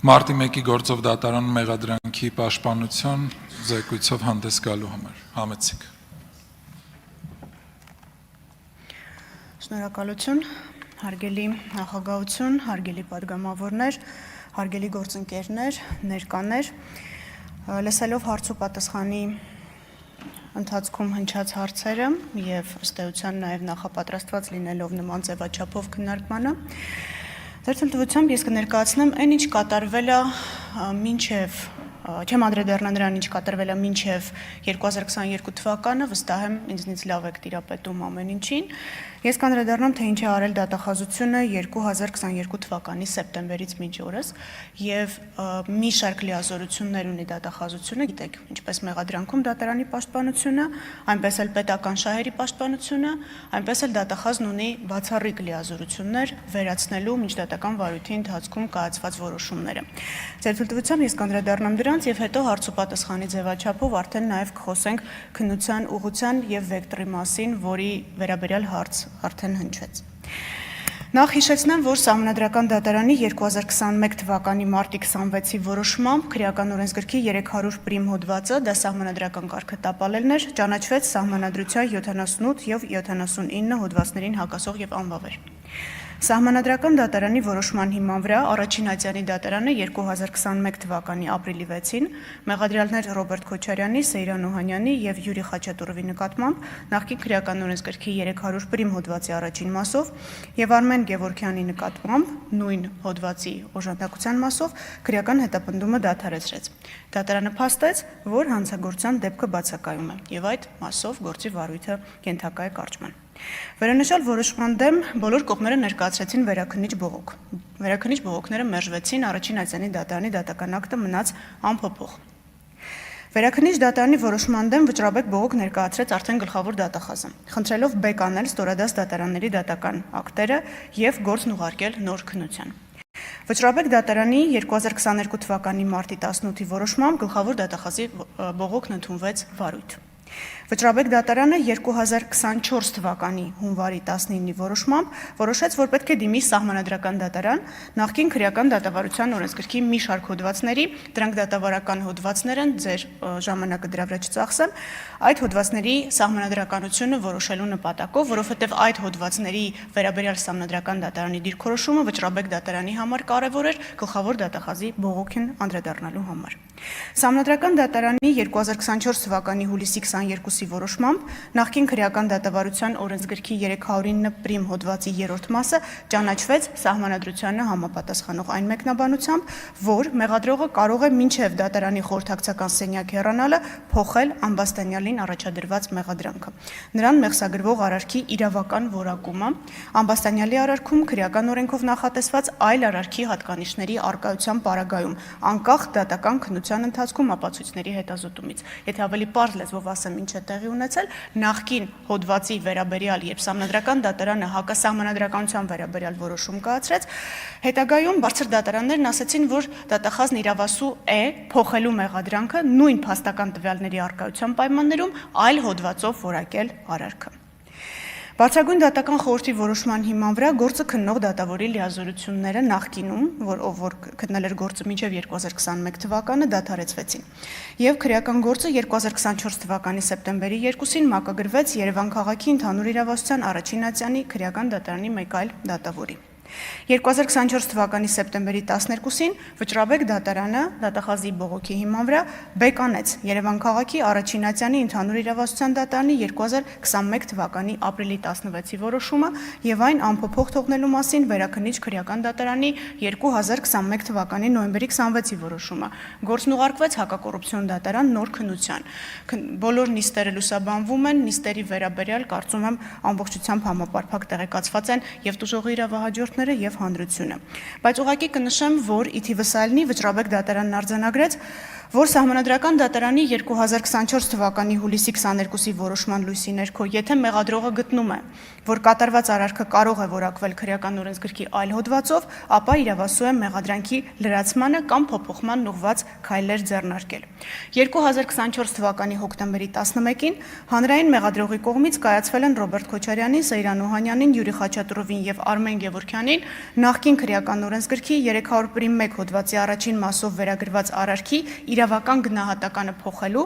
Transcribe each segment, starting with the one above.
Մարտի 1-ի գործով դատարան մեղադրանքի պաշտպանություն զեկույցով հանդես գալու համար։ Համեցիկ։ Շնորհակալություն, հարգելի նախագահություն, հարգելի պատգամավորներ, հարգելի գործընկերներ, ներկաներ, լսելով հարց ու պատասխանի ընթացքում հնչած հարցերը եւ ըստ էության նաեւ նախապատրաստված լինելով նման ձևաչափով քննարկմանը, ձեր թույլտվությամբ ես կներկայացնեմ այն ինչ կատարվել է մինչեւ չեմ անդրադառնա նրան, ինչ կատարվել է մինչև 2022 թվականը, վստահ եմ ինձնից լավ եք տիրապետում ամեն ինչին։ Ես կանդրադառնամ, թե ինչ է արել դատախազությունը 2022 թվականի սեպտեմբերից մինչ օրս եւ մի շարք լիազորություններ ունի դատախազությունը, գիտեք, ինչպես մեղադրանքում դատարանի պաշտպանությունը, այնպես էլ պետական շահերի պաշտպանությունը, այնպես էլ դատախազն ունի բացառիկ լիազորություններ վերացնելու միջդատական վարույթի ընթացքում կայացված որոշումները։ Ձեր թույլտվությամբ ես կանդրադառնամ դրանց եւ հետո հարց ու պատասխանի ձևաչափով արդեն նաեւ կխոսենք քննության ուղղության եւ վեկտորի մասին, որի վերաբերյալ հարց արդեն հնչեց։ Նախ հիշեցնեմ, որ Սահմանադրական դատարանի 2021 թվականի մարտի 26-ի որոշմամբ քրեական օրենսգրքի 300 պրիմ հոդվածը դա սահմանադրական կարգը տապալելն էր, ճանաչվեց Սահմանադրության 78 եւ 79 հոդվածներին հակասող եւ անվավեր։ Սահմանադրական դատարանի որոշման հիման վրա առաջին ատյանի դատարանը 2021 թվականի ապրիլի 6-ին մեղադրյալներ Ռոբերտ Քոչարյանի, Սեյրան Օհանյանի եւ Յուրի Խաչատուրովի նկատմամբ նախկին քրեական օրենսգրքի 300 պրիմ հոդվածի առաջին մասով եւ Արմեն Գևորգյանի նկատմամբ նույն հոդվածի օժանդակության մասով քրեական հետապնդումը դադարեցրեց։ Դատարանը փաստեց, որ հանցագործության դեպքը բացակայում է եւ այդ մասով գործի վարույթը կենթակա է կարճման։ Վերոնշյալ որոշման դեմ բոլոր կողմերը ներկայացրեցին վերաքննիչ բողոք։ Վերաքննիչ բողոքները մերժվեցին, առաջին ատյանի դատարանի դատական ակտը մնաց անփոփոխ։ Վերաքննիչ դատարանի որոշման դեմ վճռաբեկ բողոք ներկայացրեց արդեն գլխավոր դատախազը, խնդրելով բեկ անել ստորադաս դատարանների դատական ակտերը եւ գործն ուղարկել նոր քննության։ Վճռաբեկ դատարանի 2022 թվականի մարտի 18-ի որոշմամբ գլխավոր դատախազի բողոքն ընդունվեց վարույթ։ Վճռաբեկ դատարանը 2024 թվականի հունվարի 19-ի որոշմամբ որոշեց, որ պետք է դիմի Սահմանադրական դատարան նախկին քրեական դատավարության օրենսգրքի մի շարք հոդվածների, դրանք դատավարական հոդվածներ են, ձեր ժամանակը դրա վրա չծախսեմ, այդ հոդվածների սահմանադրականությունը որոշելու նպատակով, որովհետև այդ հոդվածների վերաբերյալ Սահմանադրական դատարանի դիրքորոշումը վճռաբեկ դատարանի համար կարևոր էր գլխավոր դատախազի բողոքին անդրադառնալու համար։ Սահմանադրական դատարանի 2024 թվականի հուլիսի 22-ի որոշմամբ նախկին քրեական դատավարության օրենսգրքի 309 պրիմ հոդվածի 3-րդ մասը ճանաչվեց Սահմանադրությանը համապատասխանող այն մեկնաբանությամբ, որ մեղադրողը կարող է մինչև դատարանի խորհրդակցական սենյակ հեռանալը փոխել ամբաստանյալին առաջադրված մեղադրանքը։ Նրան մեղսագրվող արարքի իրավական որակումը, ամբաստանյալի արարքում քրեական օրենքով նախատեսված այլ արարքի հատկանիշների առկայության պարագայում, անկախ դատական քննության ընթացքում ապացույցների հետազոտումից։ Եթե ավելի պարզ լեզվով ասեմ ինչ է տեղի ունեցել, նախկին հոդվածի վերաբերյալ, երբ Սահմանադրական դատարանը հակասահմանադրականության վերաբերյալ որոշում կայացրեց, հետագայում բարձր դատարաններն ասացին, որ դատախազն իրավասու է փոխելու մեղադրանքը նույն փաստական տվյալների առկայության պայմաններում այլ հոդվածով որակել արարքը։ Բարձրագույն դատական խորհրդի որոշման հիման վրա գործը քննող դատավորի լիազորությունները նախկինում, որ քննել էր գործը մինչև 2021 թվականը, դադարեցվեցին։ Եվ քրեական գործը 2024 թվականի սեպտեմբերի 2-ին մակագրվեց Երևան քաղաքի ընդհանուր իրավասության առաջին ատյանի քրեական դատարանի մեկ այլ դատավորի։ 2024 թվականի սեպտեմբերի 12-ին վճռաբեկ դատարանը դատախազի բողոքի հիման վրա բեկ անեց Երևան քաղաքի առաջին ատյանի ընդհանուր իրավասության դատարանի 2021 թվականի ապրիլի 16-ի որոշումը եւ այն անփոփոխ թողնելու մասին վերաքննիչ քրեական դատարանի 2021 թվականի նոյեմբերի 26-ի որոշումը։ Գործն ուղարկվեց հակակոռուպցիոն դատարան նոր քննության։ Բոլոր նիստերը լուսաբանվում են, նիստերի վերաբերյալ կարծում եմ ամբողջությամբ համապարփակ տեղեկացված են եւ տուժողի իրավահաջորդները եւ հանրությունը։ Բայց ուղղակի կնշեմ, որ ի թիվս այլնի վճռաբեկ դատարանն արձանագրեց, որ Սահմանադրական դատարանի 2024 թվականի հուլիսի 22-ի որոշման լույսի ներքո, եթե մեղադրողը գտնում է, որ կատարված արարքը կարող է որակվել քրեական օրենսգրքի այլ հոդվածով, ապա իրավասու է մեղադրանքի լրացմանը կամ փոփոխման ուղղված քայլեր ձեռնարկել։ 2024 թվականի հոկտեմբերի 11-ին հանրային մեղադրողի կողմից կայացվել են Ռոբերտ Քոչարյանին, Սեյրան Օհանյանին, Յուրի Խաչատուրովին եւ Արմեն Գևորգյանին նախկին քրեական օրենսգրքի 300-1 հոդվածի առաջին մասով վերագրված արարքի իրավական գնահատականը փոխելու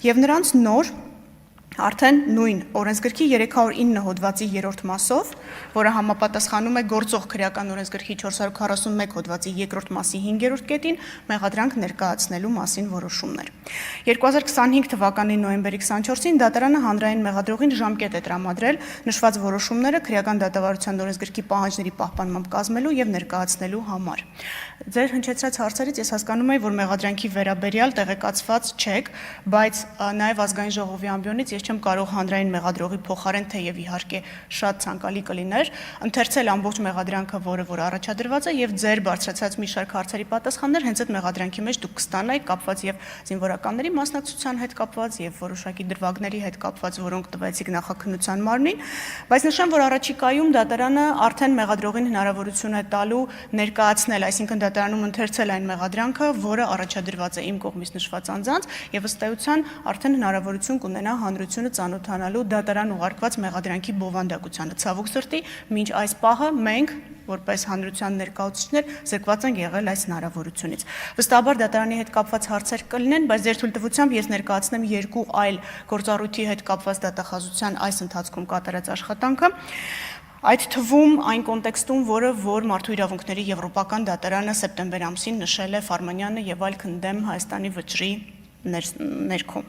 եւ նրանց նոր արդեն նույն օրենսգրքի 309 հոդվածի 3-րդ մասով, որը համապատասխանում է գործող քրեական օրենսգրքի 441 հոդվածի 2-րդ մասի 5-րդ կետին, մեղադրանք ներկայացնելու մասին որոշումներ։ 2025 թվականի նոյեմբերի 24-ին դատարանը հանրային մեղադրողին ժամկետ է տրամադրել նշված որոշումները քրեական դատավարության օրենսգրքի պահանջների պահպանմամբ կազմելու եւ ներկայացնելու համար։ Ձեր հնչեցրած հարցերից ես հասկանում եմ, որ մեղադրանքի վերաբերյալ տեղեկացված չեք, բայց նաեւ ազգային ժողովի ամբիոնից չեմ կարող հանրային մեղադրողի փոխարեն, թեև իհարկե շատ ցանկալի կլիներ, ընթերցել ամբողջ մեղադրանքը, որ առաջադրված է եւ ձեր բարձրացած մի շարք հարցերի պատասխաններ հենց այդ մեղադրանքի մեջ դուք կստանայիք կապված եւ զինվորականների մասնակցության հետ կապված եւ որոշակի դրվագների հետ կապված, որոնք տվեցիք նախաքննության մարմնին, բայց նշեմ, որ առաջիկայում դատարանը արդեն մեղադրողին հնարավորություն է տալու ներկայացնել, այսինքն դատարանում ընթերցել այն մեղադրանքը, որը առաջադրված է իմ կողմից նշված անձանց եւ ըստ էության արդեն հնարավորություն կունենա հանրությունը ծանոթանալու դատարան ուղարկված մեղադրանքի բովանդակությանը։ Ցավոք սրտի, մինչ այս պահը մենք, որպես հանրության ներկայացուցիչներ, զրկված ենք եղել այս հնարավորությունից։ Վստահաբար դատարանի հետ կապված հարցեր կլինեն, բայց ձեր թույլտվությամբ ես ներկայացնեմ երկու այլ գործառույթի հետ կապված դատախազության այս ընթացքում կատարած աշխատանքը։ Այդ թվում այն կոնտեքստում, որ Մարդու իրավունքների եվրոպական դատարանը սեպտեմբեր ամսին նշել է Ֆարմանյանը եւ այլ քննադեմ Հայաստանի վճռի ներքո։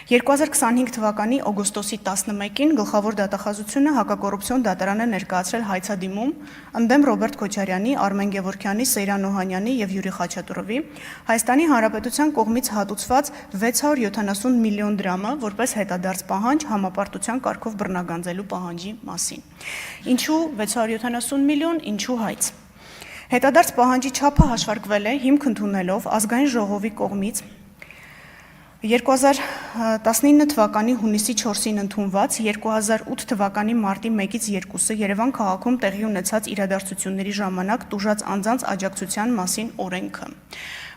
2025 թվականի օգոստոսի 11-ին գլխավոր դատախազությունը հակակոռուպցիոն դատարանը ներկայացրել հայցադիմում ընդդեմ Ռոբերտ Քոչարյանի, Արմեն Գևորգյանի, Սեյրան Օհանյանի եւ Յուրի Խաչատուրովի Հայաստանի Հանրապետության կողմից հատուցված 670 միլիոն դրամը որպես հետադարձ պահանջ համապարտության կարգով բռնագանձելու պահանջի մասին։ Ինչու 670 միլիոն, ինչու հայց։ Հետադարձ պահանջի չափը հաշվարկվել է հիմք ընդունելով ազգային ժողովի կողմից 2019 թվականի հունիսի 4-ին ընդունված 2008 թվականի մարտի 1-ից 2-ը Երևան քաղաքում տեղի ունեցած իրադարձությունների ժամանակ տուժած անձանց աջակցության մասին օրենքը։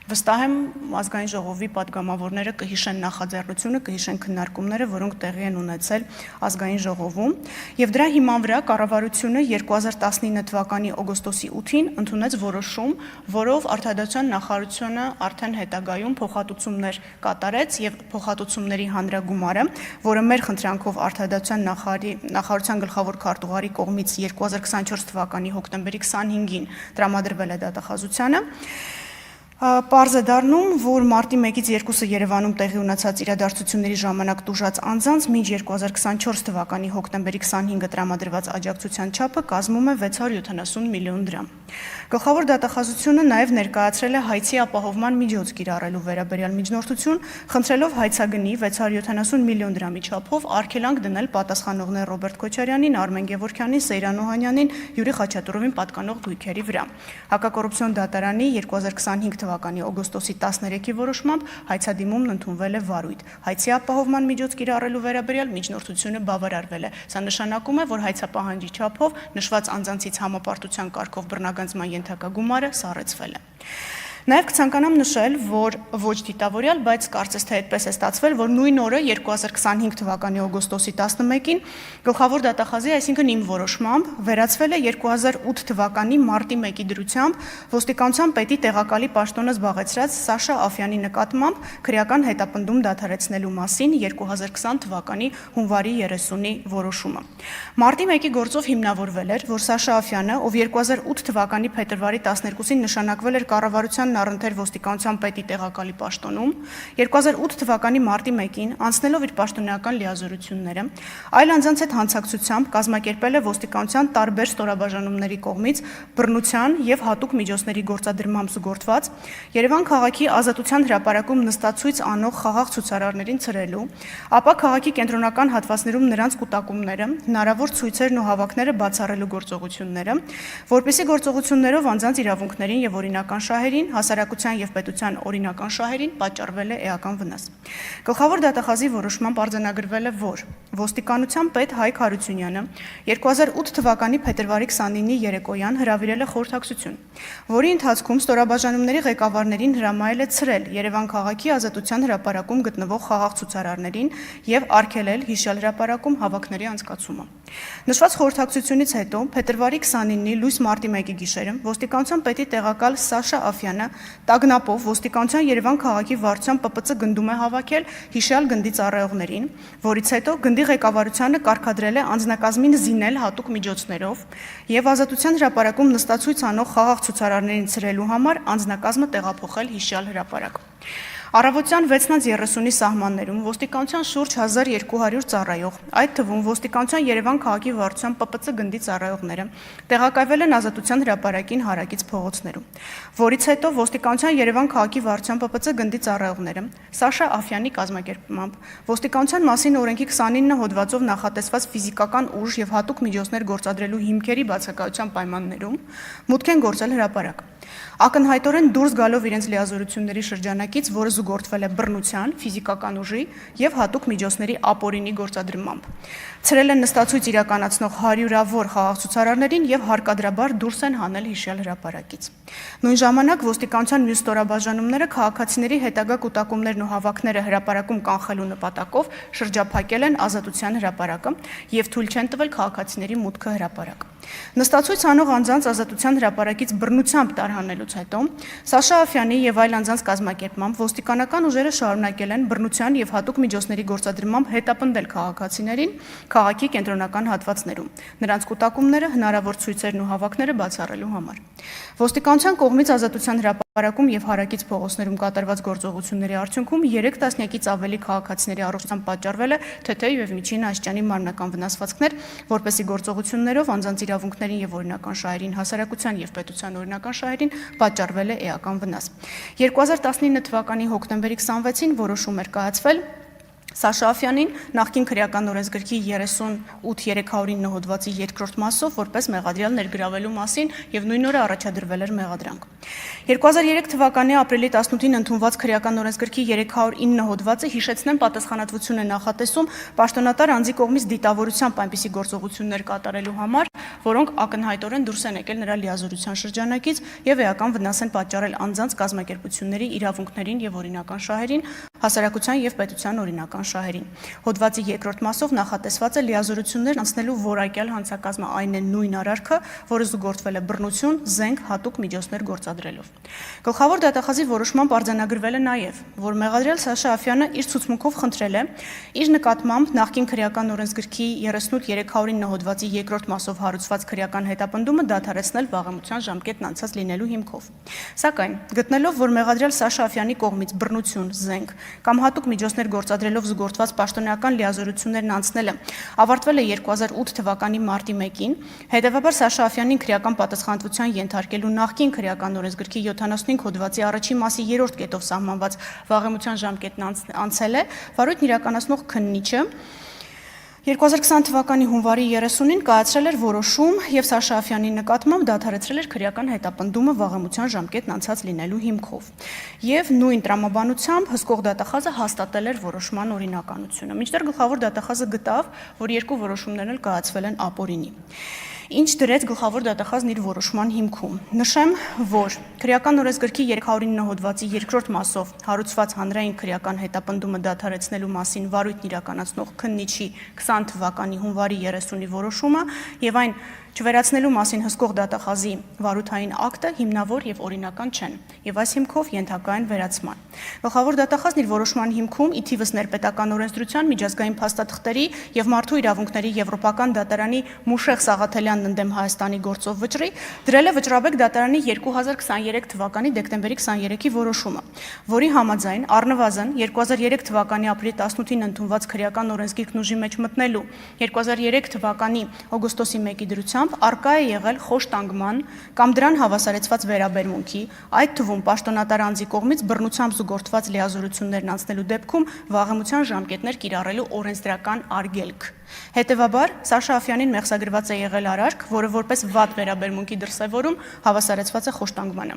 Վստահ եմ ազգային ժողովի պատգամավորները կհիշեն նախաձեռնությունը, կհիշեն քննարկումները, որոնք տեղի են ունեցել ազգային ժողովում, եւ դրա հիման վրա կառավարությունը 2019 թվականի օգոստոսի 8-ին ընդունեց որոշում, որով Արտադրության նախարարությունը արդեն հետագայում փոխհատուցումներ կատարեց եւ փոխհատուցումների հանրագումարը, որը մեր խնդրանքով Արտադրության նախարարության գլխավոր քարտուղարի կողմից 2024 թվականի հոկտեմբերի 25-ին տրամադրվել է դատախազությանը։ Պարզ է դառնում, որ մարտի 1-ից 2-ը Երևանում տեղի ունեցած իրադարձությունների ժամանակ տուժած անձանց մինչ 2024 թվականի հոկտեմբերի 25-ը տրամադրված աջակցության չափը կազմում է 670 միլիոն դրամ։ Գլխավոր դատախազությունը նաև ներկայացրել է հայցի ապահովման միջոց կիրառելու վերաբերյալ միջնորդություն, խնդրելով հայցագնի 670 միլիոն դրամի չափով արգելանք դնել պատասխանողներ Ռոբերտ Քոչարյանին, Արմեն Գևորգյանին, Սեյրան Օհանյանին, Յուրի Խաչատուրովին պատկանող գույքերի վրա։ Հակակոռուպցիոն դատարանի 2025 թվականի օգոստոսի 13-ի որոշմամբ հայցադիմումն ընդունվել է վարույթ։ Հայցի ապահովման միջոց կիրառելու վերաբերյալ միջնորդությունը բավարարվել է։ Սա նշանակում է, որ հայցապահանջի չափով նշված անձանցից համապարտության կարգով բռնագանձման ենթակա գումարը սառեցվել է։ Նաև կցանկանամ նշել, որ ոչ դիտավորյալ, բայց կարծես թե այդպես է ստացվել, որ նույն օրը 2025 թվականի օգոստոսի 11-ին գլխավոր դատախազի, այսինքն իմ որոշմամբ, վերացվել է 2008 թվականի մարտի 1-ի դրությամբ ոստիկանության պետի տեղակալի պաշտոնը զբաղեցրած Սաշա Աֆյանի նկատմամբ քրեական հետապնդում դադարեցնելու մասին 2020 թվականի հունվարի 30-ի որոշումը։ Մարտի 1-ի գործով հիմնավորվել էր, որ Սաշա Աֆյանը, ով 2008 թվականի փետրվարի 12-ին նշանակվել էր կառավարության առընթեր ոստիկանության պետի տեղակալի պաշտոնում, 2008 թվականի մարտի 1-ին անցնելով իր պաշտոնեական լիազորությունները, այլ անձանց հետ հանցակցությամբ կազմակերպել է ոստիկանության տարբեր ստորաբաժանումների կողմից բռնության եւ հատուկ միջոցների գործադրմամբ զուգորդված Երևան քաղաքի Ազատության հրապարակում նստացույց անող խաղաղ ցուցարարներին ցրելու, ապա քաղաքի կենտրոնական հատվածներում նրանց կուտակումները, հնարավոր ցույցերն ու հավաքները բացառելու գործողությունները, որպեսզի գործողություններով անձանց իրավունքներին եւ օրինական շահերին հասարակության եւ պետության օրինական շահերին պատճառվել է էական վնաս։ Գլխավոր դատախազի որոշմամբ արձանագրվել է, որ ոստիկանության պետ Հայկ Հարությունյանը 2008 թվականի փետրվարի 29-ի երեկոյան հրավիրել է խորհրդակցություն, որի ընթացքում ստորաբաժանումների ղեկավարներին հրամայել է ցրել Երևան քաղաքի Ազատության հրապարակում գտնվող խաղաղ ցուցարարներին եւ արգելել հիշյալ հրապարակում հավաքների անցկացումը։ Նշված խորհրդակցությունից հետո փետրվարի 29-ի լույս մարտի 1-ի գիշերը ոստիկանության պետի տեղակալ Սաշա Աֆյանը տագնապով ոստիկանության Երևան քաղաքի վարչության ՊՊՑ գնդում է հավաքել հիշյալ գնդի ծառայողներին, որից հետո գնդի ղեկավարությանը կարգադրել է անձնակազմին զինել հատուկ միջոցներով եւ Ազատության հրապարակում նստացույց անող խաղաղ ցուցարարներին ցրելու համար անձնակազմը տեղափոխել հիշյալ հրապարակ։ Առավոտյան 6:30-ի սահմաններում ոստիկանության շուրջ 1200 ծառայող, այդ թվում ոստիկանության Երևան քաղաքի վարչության ՊՊՑ գնդի ծառայողները տեղակայվել են Ազատության հրապարակին հարակից փողոցներում, որից հետո ոստիկանության Երևան քաղաքի վարչության ՊՊՑ գնդի ծառայողները Սաշա Աֆյանի կազմակերպմամբ ոստիկանության մասին օրենքի 29 հոդվածով նախատեսված ֆիզիկական ուժ եւ հատուկ միջոցներ գործադրելու հիմքերի բացակայության պայմաններում մուտք են գործել հրապարակ։ Ակնհայտորեն դուրս գալով իրենց լիազորությունների շրջանակից, որը զուգորդվել է բռնության, ֆիզիկական ուժի եւ հատուկ միջոցների ապօրինի գործադրմամբ։ Ցրել են նստացույց իրականացնող հարյուրավոր խաղաղ ցուցարարներին եւ հարկադրաբար դուրս են հանել հիշյալ հրապարակից։ Նույն ժամանակ ոստիկանության մյուս ստորաբաժանումները քաղաքացիների հետագա կուտակումներն ու հավաքները հրապարակում կանխելու նպատակով շրջափակել են Ազատության հրապարակը եւ թույլ չեն տվել քաղաքացիների մուտքը հրապարակ։ Նստացույց անող անձանց Ազատության հրապարակից բռնությամբ տարհանելուց հետո Սաշա Աֆյանի եւ այլ անձանց կազմակերպմամբ ոստիկանական ուժերը շարունակել են բռնության եւ հատուկ միջոցների գործադրմամբ հետապնդել քաղաքացիներին քաղաքի կենտրոնական հատվածներում, նրանց կուտակումները, հնարավոր ցույցերն ու հավաքները բացառելու համար։ Ոստիկանության կողմից Ազատության հրապարակում եւ հարակից փողոցներում կատարված գործողությունների արդյունքում 3 տասնյակից ավելի քաղաքացիների առողջության պատճառվել է թեթև եւ միջին աստիճանի մարմնական վնասվածքներ, որպեսզի գործողություններով անձանց իրավունքներին եւ օրինական շահերին, հասարակության եւ պետության օրինական շահերին պատճառվել է էական վնաս։ 2019 թվականի հոկտեմբերի 26-ին որոշում էր կայացվել Սաշա Աֆյանին նախկին քրեական օրենսգրքի 38-309 հոդվածի երկրորդ մասով որպես մեղադրյալ ներգրավելու մասին եւ նույն օրը առաջադրվել էր մեղադրանք։ 2003 թվականի ապրիլի 18-ին ընդունված քրեական օրենսգրքի 309 հոդվածը հիշեցնեն պատասխանատվություն է նախատեսում պաշտոնատար անձի կողմից դիտավորությամբ այնպիսի գործողություններ կատարելու համար, որոնք ակնհայտորեն դուրս են եկել նրա լիազորության շրջանակից եւ էական վնաս են պատճառել անձանց կազմակերպությունների իրավունքներին եւ օրինական շահերին, հասարակության եւ պետության օրինական շահերին։ Հոդվածի երկրորդ մասով նախատեսված է լիազորություններ անցնելու որակյալ հանցակազմը այն է նույն արարքը, որը զուգորդվել է բռնություն, զենք, հատուկ միջոցներ գործադրելով։ Գլխավոր դատախազի որոշմամբ արձանագրվել է նաև, որ մեղադրյալ Սաշա Աֆյանը իր ցուցմունքով խնդրել է իր նկատմամբ նախկին քրեական օրենսգրքի 38-309 հոդվածի երկրորդ մասով հարուցված քրեական հետապնդումը դադարեցնել վաղեմության ժամկետն անցած լինելու հիմքով։ Սակայն գտնելով, որ մեղադրյալ Սաշա Աֆյանի կողմից բռնություն, զենք կամ հատուկ միջոցներ գործադրելով զուգորդված պաշտոնական լիազորություններն անցնելը ավարտվել է 2008 թվականի մարտի 1-ին, հետևաբար Սաշա Աֆյանին քրեական պատասխանատվության ենթարկելու նախկին քրեական օրենսգրքի 75 հոդվածի առաջին մասի 3-րդ կետով սահմանված վաղեմության ժամկետն անցել է, վարույթն իրականացնող քննիչը 2020 թվականի հունվարի 30-ին կայացրել էր որոշում եւ Սաշա Աֆյանի նկատմամբ դադարեցրել էր քրեական հետապնդումը վաղեմության ժամկետն անցած լինելու հիմքով։ Եվ նույն տրամաբանությամբ հսկող դատախազը հաստատել էր որոշման օրինականությունը։ Մինչդեռ գլխավոր դատախազը գտավ, որ երկու որոշումներն էլ կայացվել են ապօրինի։ Ինչ դրեց գլխավոր դատախազն իր որոշման հիմքում։ Նշեմ, որ քրեական օրենսգրքի 309 հոդվածի երկրորդ մասով հարուցված հանրային քրեական հետապնդումը դադարեցնելու մասին վարույթն իրականացնող քննիչի 20 թվականի հունվարի 30-ի որոշումը եւ այն չվերացնելու մասին հսկող դատախազի վարույթային ակտը հիմնավոր եւ օրինական չեն եւ այս հիմքով ենթակա են վերացման։ Գլխավոր դատախազն իր որոշման հիմքում ի թիվս ներպետական օրենսդրության միջազգային փաստաթղթերի եւ մարդու իրավունքների եվրոպական դատարանի Մուշեղ Սաղաթելյանն ընդդեմ Հայաստանի գործով վճռի դրել է վճռաբեկ դատարանի 2023 թվականի դեկտեմբերի 23-ի որոշումը, որի համաձայն առնվազն 2003 թվականի ապրիլի 18-ին ընդունված քրեական օրենսգիրքն ուժի մեջ մտնելու 2003 թվականի օգոստոսի 1-ի դրությամբ արկա է եղել խոշտանգման կամ դրան հավասարեցված վերաբերմունքի, այդ թվում պաշտոնատար անձի կողմից բռնությամբ զուգորդված լիազորություններն անցնելու դեպքում վաղեմության ժամկետներ կիրառելու օրենսդրական արգելք։ Հետևաբար, Սաշա Աֆյանին մեղսագրված է եղել արարք, որը որպես վատ վերաբերմունքի դրսևորում հավասարեցված է խոշտանգմանը։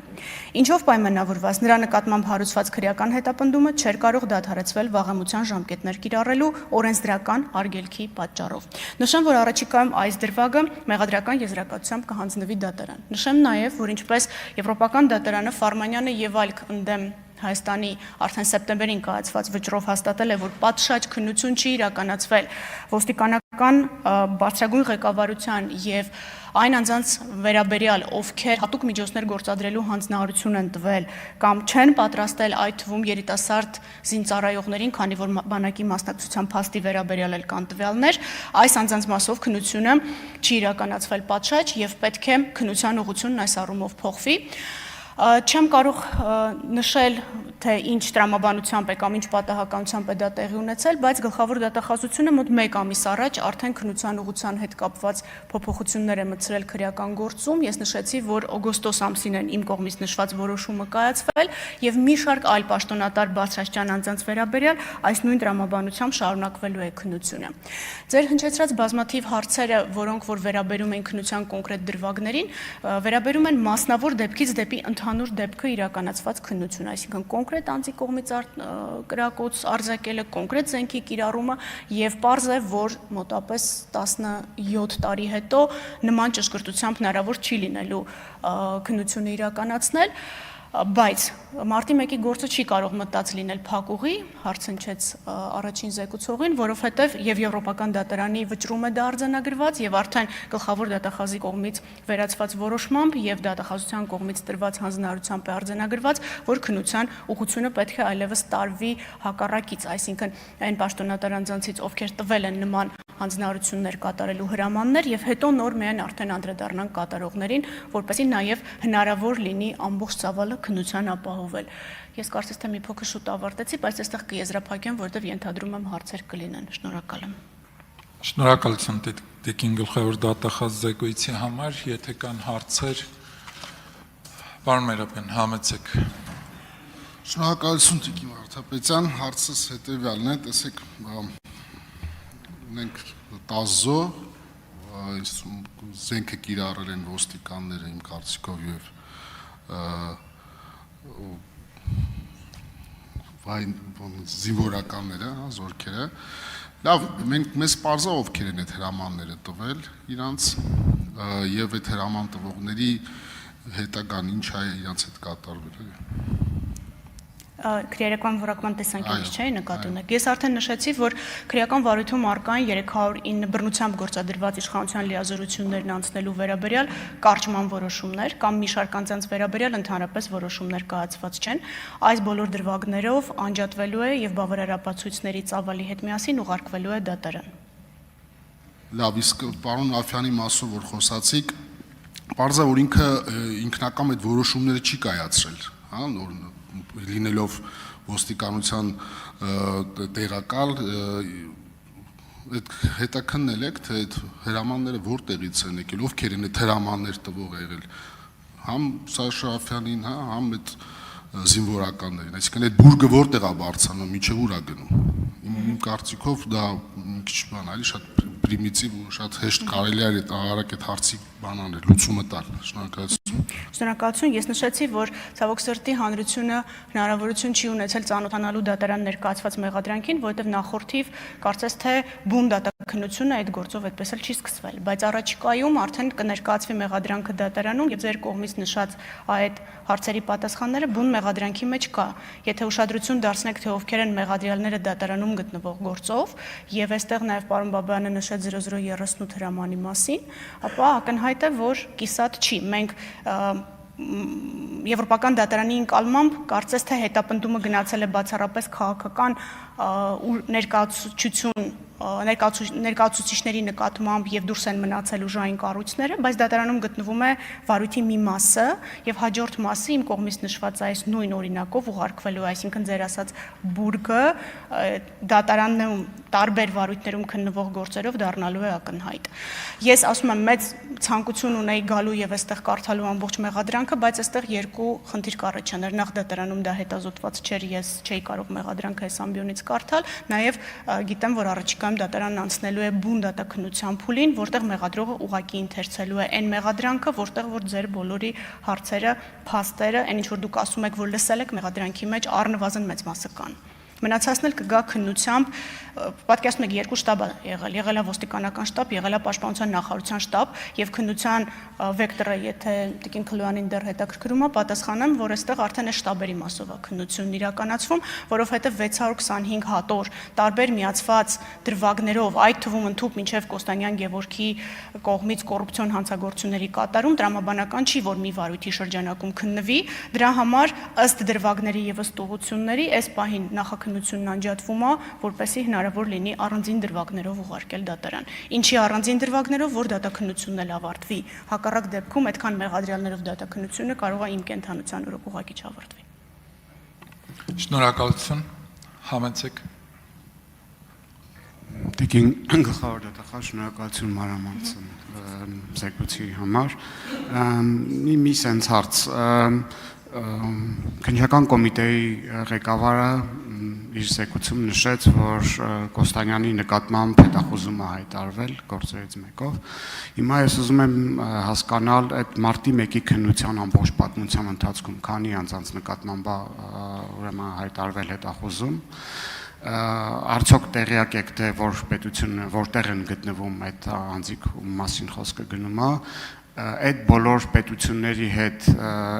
Ինչով պայմանավորված նրա նկատմամբ հարուցված քրեական հետապնդումը չէր կարող դադարեցվել վաղեմության ժամկետներ կիրառելու օրենսդրական արգելքի պատճառով։ Նշեմ, որ առաջիկայում այս դրվագը մեղադրական եզրակացությամբ կհանձնվի դատարան։ Նշեմ նաև, որ ինչպես Եվրոպական դատարանը Ֆարմանյանը եւ այլ ընդդեմ Հայաստանի արդեն սեպտեմբերին կայացված վճռով հաստատել է, որ պատշաճ քննություն չի իրականացվել ոստիկանական բարձրագույն ղեկավարության եւ այն անձանց վերաբերյալ, ովքեր հատուկ միջոցներ գործադրելու հանձնարարություն են տվել կամ չեն պատրաստել այդ թվում երիտասարդ զինծառայողներին, քանի որ բանակի մասնակցության փաստի վերաբերյալ էլ կան տվյալներ, այս անձանց մասով քննությունը չի իրականացվել պատշաճ եւ պետք է քննության ուղղությունն այս առումով փոխվի։ Չեմ կարող նշել, թե ինչ տրամաբանությամբ է կամ ինչ պատահականությամբ է դա տեղի ունեցել, բայց գլխավոր դատախազությունը մոտ 1 ամիս առաջ արդեն քննության ուղղության հետ կապված փոփոխություններ է մտցրել քրեական գործում։ Ես նշեցի, որ օգոստոս ամսին են իմ կողմից նշված որոշումը կայացվել եւ մի շարք այլ պաշտոնատար բարձրաստիճան անձանց վերաբերյալ այս նույն տրամաբանությամբ շարունակվելու է քննությունը։ Ձեր հնչեցրած բազմաթիվ հարցերը, որոնք որ վերաբերում են քննության կոնկրետ դրվագներին, վերաբերում են մասնավոր դեպքից դեպի ընդհանուր դեպքը իրականացված քննություն, այսինքն կոնկրետ անձի կողմից կրակոց արձակելը, կոնկրետ զենքի կիրառումը եւ պարզ է, որ մոտապես 17 տարի հետո նման ճշգրտությամբ հնարավոր չի լինելու քննությունը իրականացնել, բայց մարտի 1-ի գործը չի կարող մտած լինել փակուղի, հարցնչեց առաջին զեկուցողին, որովհետև եւ Եվրոպական դատարանի վճռում է դա արձանագրված եւ արդեն գլխավոր դատախազի կողմից վերացված որոշմամբ եւ դատախազության կողմից տրված հանձնարարությամբ է արձանագրված, որ քննության ուղղությունը պետք է այլևս տարվի հակառակից, այսինքն այն պաշտոնատար անձանցից, ովքեր տվել են նման հանձնարարություններ կատարելու հրամաններ եւ հետո նոր միայն արդեն անդրադառնան կատարողներին, որպեսզի նաեւ հնարավոր լինի ամբողջ ծավալը քննության ապահովել։ Ես կարծես թե մի փոքր շուտ ավարտեցի, բայց այստեղ կեզրափակեմ, որովհետեւ ենթադրում եմ հարցեր կլինեն։ Շնորհակալ եմ։ Շնորհակալություն Տիկին գլխավոր դատախազ զեկույցի համար, եթե կան հարցեր, պարոն Մերապյան, համեցեք։ Շնորհակալություն Տիկին Վարդապետյան, հարցս հետեւյալն է, տեսեք, ունենք 10 զո, զենքը կիրառել են ոստիկանները իմ կարծիքով եւ զինվորականները, զորքերը, լավ, մեզ պարզ է ովքեր են այդ հրամանները տվել իրանց եւ այդ հրաման տվողների հետագան ինչ է իրանց հետ կատարվել։ Քրեական վարակման տեսանկյունից չէ նկատի ունեք։ Ես արդեն նշեցի, որ քրեական վարույթում առկային 309 բռնությամբ գործադրված իշխանության լիազորություններն անցնելու վերաբերյալ կարճման որոշումներ կամ մի շարք անձանց վերաբերյալ ընդհանրապես որոշումներ կայացված չեն։ Այս բոլոր դրվագներով անջատվելու է եւ բավարար ապացույցների ծավալի հետ միասին ուղարկվելու է դատարան։ Լավ, իսկ պարոն Աֆյանի մասով որ խոսացիք, պարզ է, որ ինքը ինքնակամ այդ որոշումները չի կայացրել, հա, լինելով ոստիկանության տեղակալ, հետաքննել եք, թե այդ հրամանները որտեղից են եկել, ովքեր են այդ հրամաններ տվող եղել, համ Սաշա Աֆյանին, համ այդ զինվորականներին, այսինքն այդ բուրգը որտեղ է բարձրանում, միջև ուր է գնում։ Իմ կարծիքով դա մի քիչ բան է, շատ պրիմիտիվ ու շատ հեշտ կարելի է արագ այդ հարցի բանանել, լուծումը տալ։ Շնորհակալություն։ Շնորհակալություն։ Ես նշեցի, որ ցավոք սրտի հանրությունը հնարավորություն չի ունեցել ծանոթանալու դատարան ներկայացված մեղադրանքին, որովհետև նախորդիվ կարծես թե բուն դատաքննությունը այդ գործով այդպես էլ չի սկսվել, բայց առաջիկայում արդեն կներկայացվի մեղադրանքը դատարանում եւ ձեր կողմից նշած այդ հարցերի պատասխանները բուն մեղադրանքի մեջ կա։ Եթե ուշադրություն դարձնեք, թե ովքեր են մեղադրյալները դատարանում գտնվող գործով, եւ այստեղ նաեւ պարոն Բաբայանը նշեց 0038 հրամանի մասին, ապա ակնհայտ է, որ կիսատ չի։ Մենք Եվրոպական դատարանի ընկալմամբ կարծես թե հետապնդումը գնացել է բացառապես քաղաքական ներկայացուցիչների նկատմամբ եւ դուրս են մնացել ուժային կառույցները, բայց դատարանում գտնվում է վարույթի մի մասը եւ հաջորդ մասը իմ կողմից նշված այս նույն օրինակով ուղարկվելու, այսինքն ձեր ասած բուրգը դատարաններում տարբեր վարույթներում քննվող գործերով դառնալու է ակնհայտ։ Ես ասում եմ մեծ ցանկություն ունեի գալու եւ այստեղ կարդալու ամբողջ մեղադրանքը, բայց այստեղ երկու խնդիր կառաջանար։ Նախ դատարանում դա հետազոտված չէր, ես չէի կարող մեղադրանքը այս ամբիոնից կարդալ, նաեւ գիտեմ, որ առաջիկա հետագայում դատարանն անցնելու է բուն դատաքննության փուլին, որտեղ մեղադրողը ուղղակի ընթերցելու է այն մեղադրանքը, որտեղ որ ձեր բոլորի հարցերը, փաստերը, այն ինչ որ դուք ասում եք, որ լսել եք մեղադրանքի մեջ առնվազն մեծ մասը կան։ Մնացածն էլ կգա քննությամբ, պատկերացնում եք երկու շտաբ եղել է ոստիկանական շտաբ, եղել է պաշտպանության նախարարության շտաբ եւ քննության վեկտորը, եթե Տիկին Քլոյանին դեռ հետաքրքրում է, պատասխանեմ, որ այստեղ արդեն է շտաբերի մասով է քննությունն իրականացվում, որովհետեւ 625 հատոր տարբեր միացված դրվագներով, այդ թվում ընդհանուր մինչեւ Կոստանյան Գևորգի կողմից կոռուպցիոն հանցագործությունների կատարում տրամաբանական չի, որ մի վարույթի շրջանակում քննվի, դրա համար ըստ դրվագների եւ ըստ ուղղությունների այս պահին նախաքննությունն անջատվում է, որպեսզի հնարավոր լինի առանձին դրվագներով ուղարկել դատարան։ Ինչի առանձին դրվագներով, որ դատաքննությունն էլ ավարտվի։ Հակառակ դեպքում այդքան մեղադրյալներով դատաքննությունը կարող է իմ կենթանության օրոք ուղղակի չավարտվի։ Շնորհակալություն, համեցեք։ Տիկին գլխավոր դատախազ, շնորհակալություն մանրամասն զեկույցի համար։ Մի սենց հարց, քննչական կոմիտեի ղեկավարը իր զեկույցում նշեց, որ Կոստանյանի նկատմամբ հետախուզում է հայտարարվել գործերից մեկով։ Հիմա ես ուզում եմ հասկանալ այդ մարտի 1-ի քննության ամբողջ պատմության ընթացքում քանի անձանց նկատմամբ ուրեմն հայտարարվել հետախուզում, արդյոք տեղյակ եք, թե որ պետությունը որտեղ են գտնվում այդ անձիկ մասին խոսքը գնում է, այդ բոլոր պետությունների հետ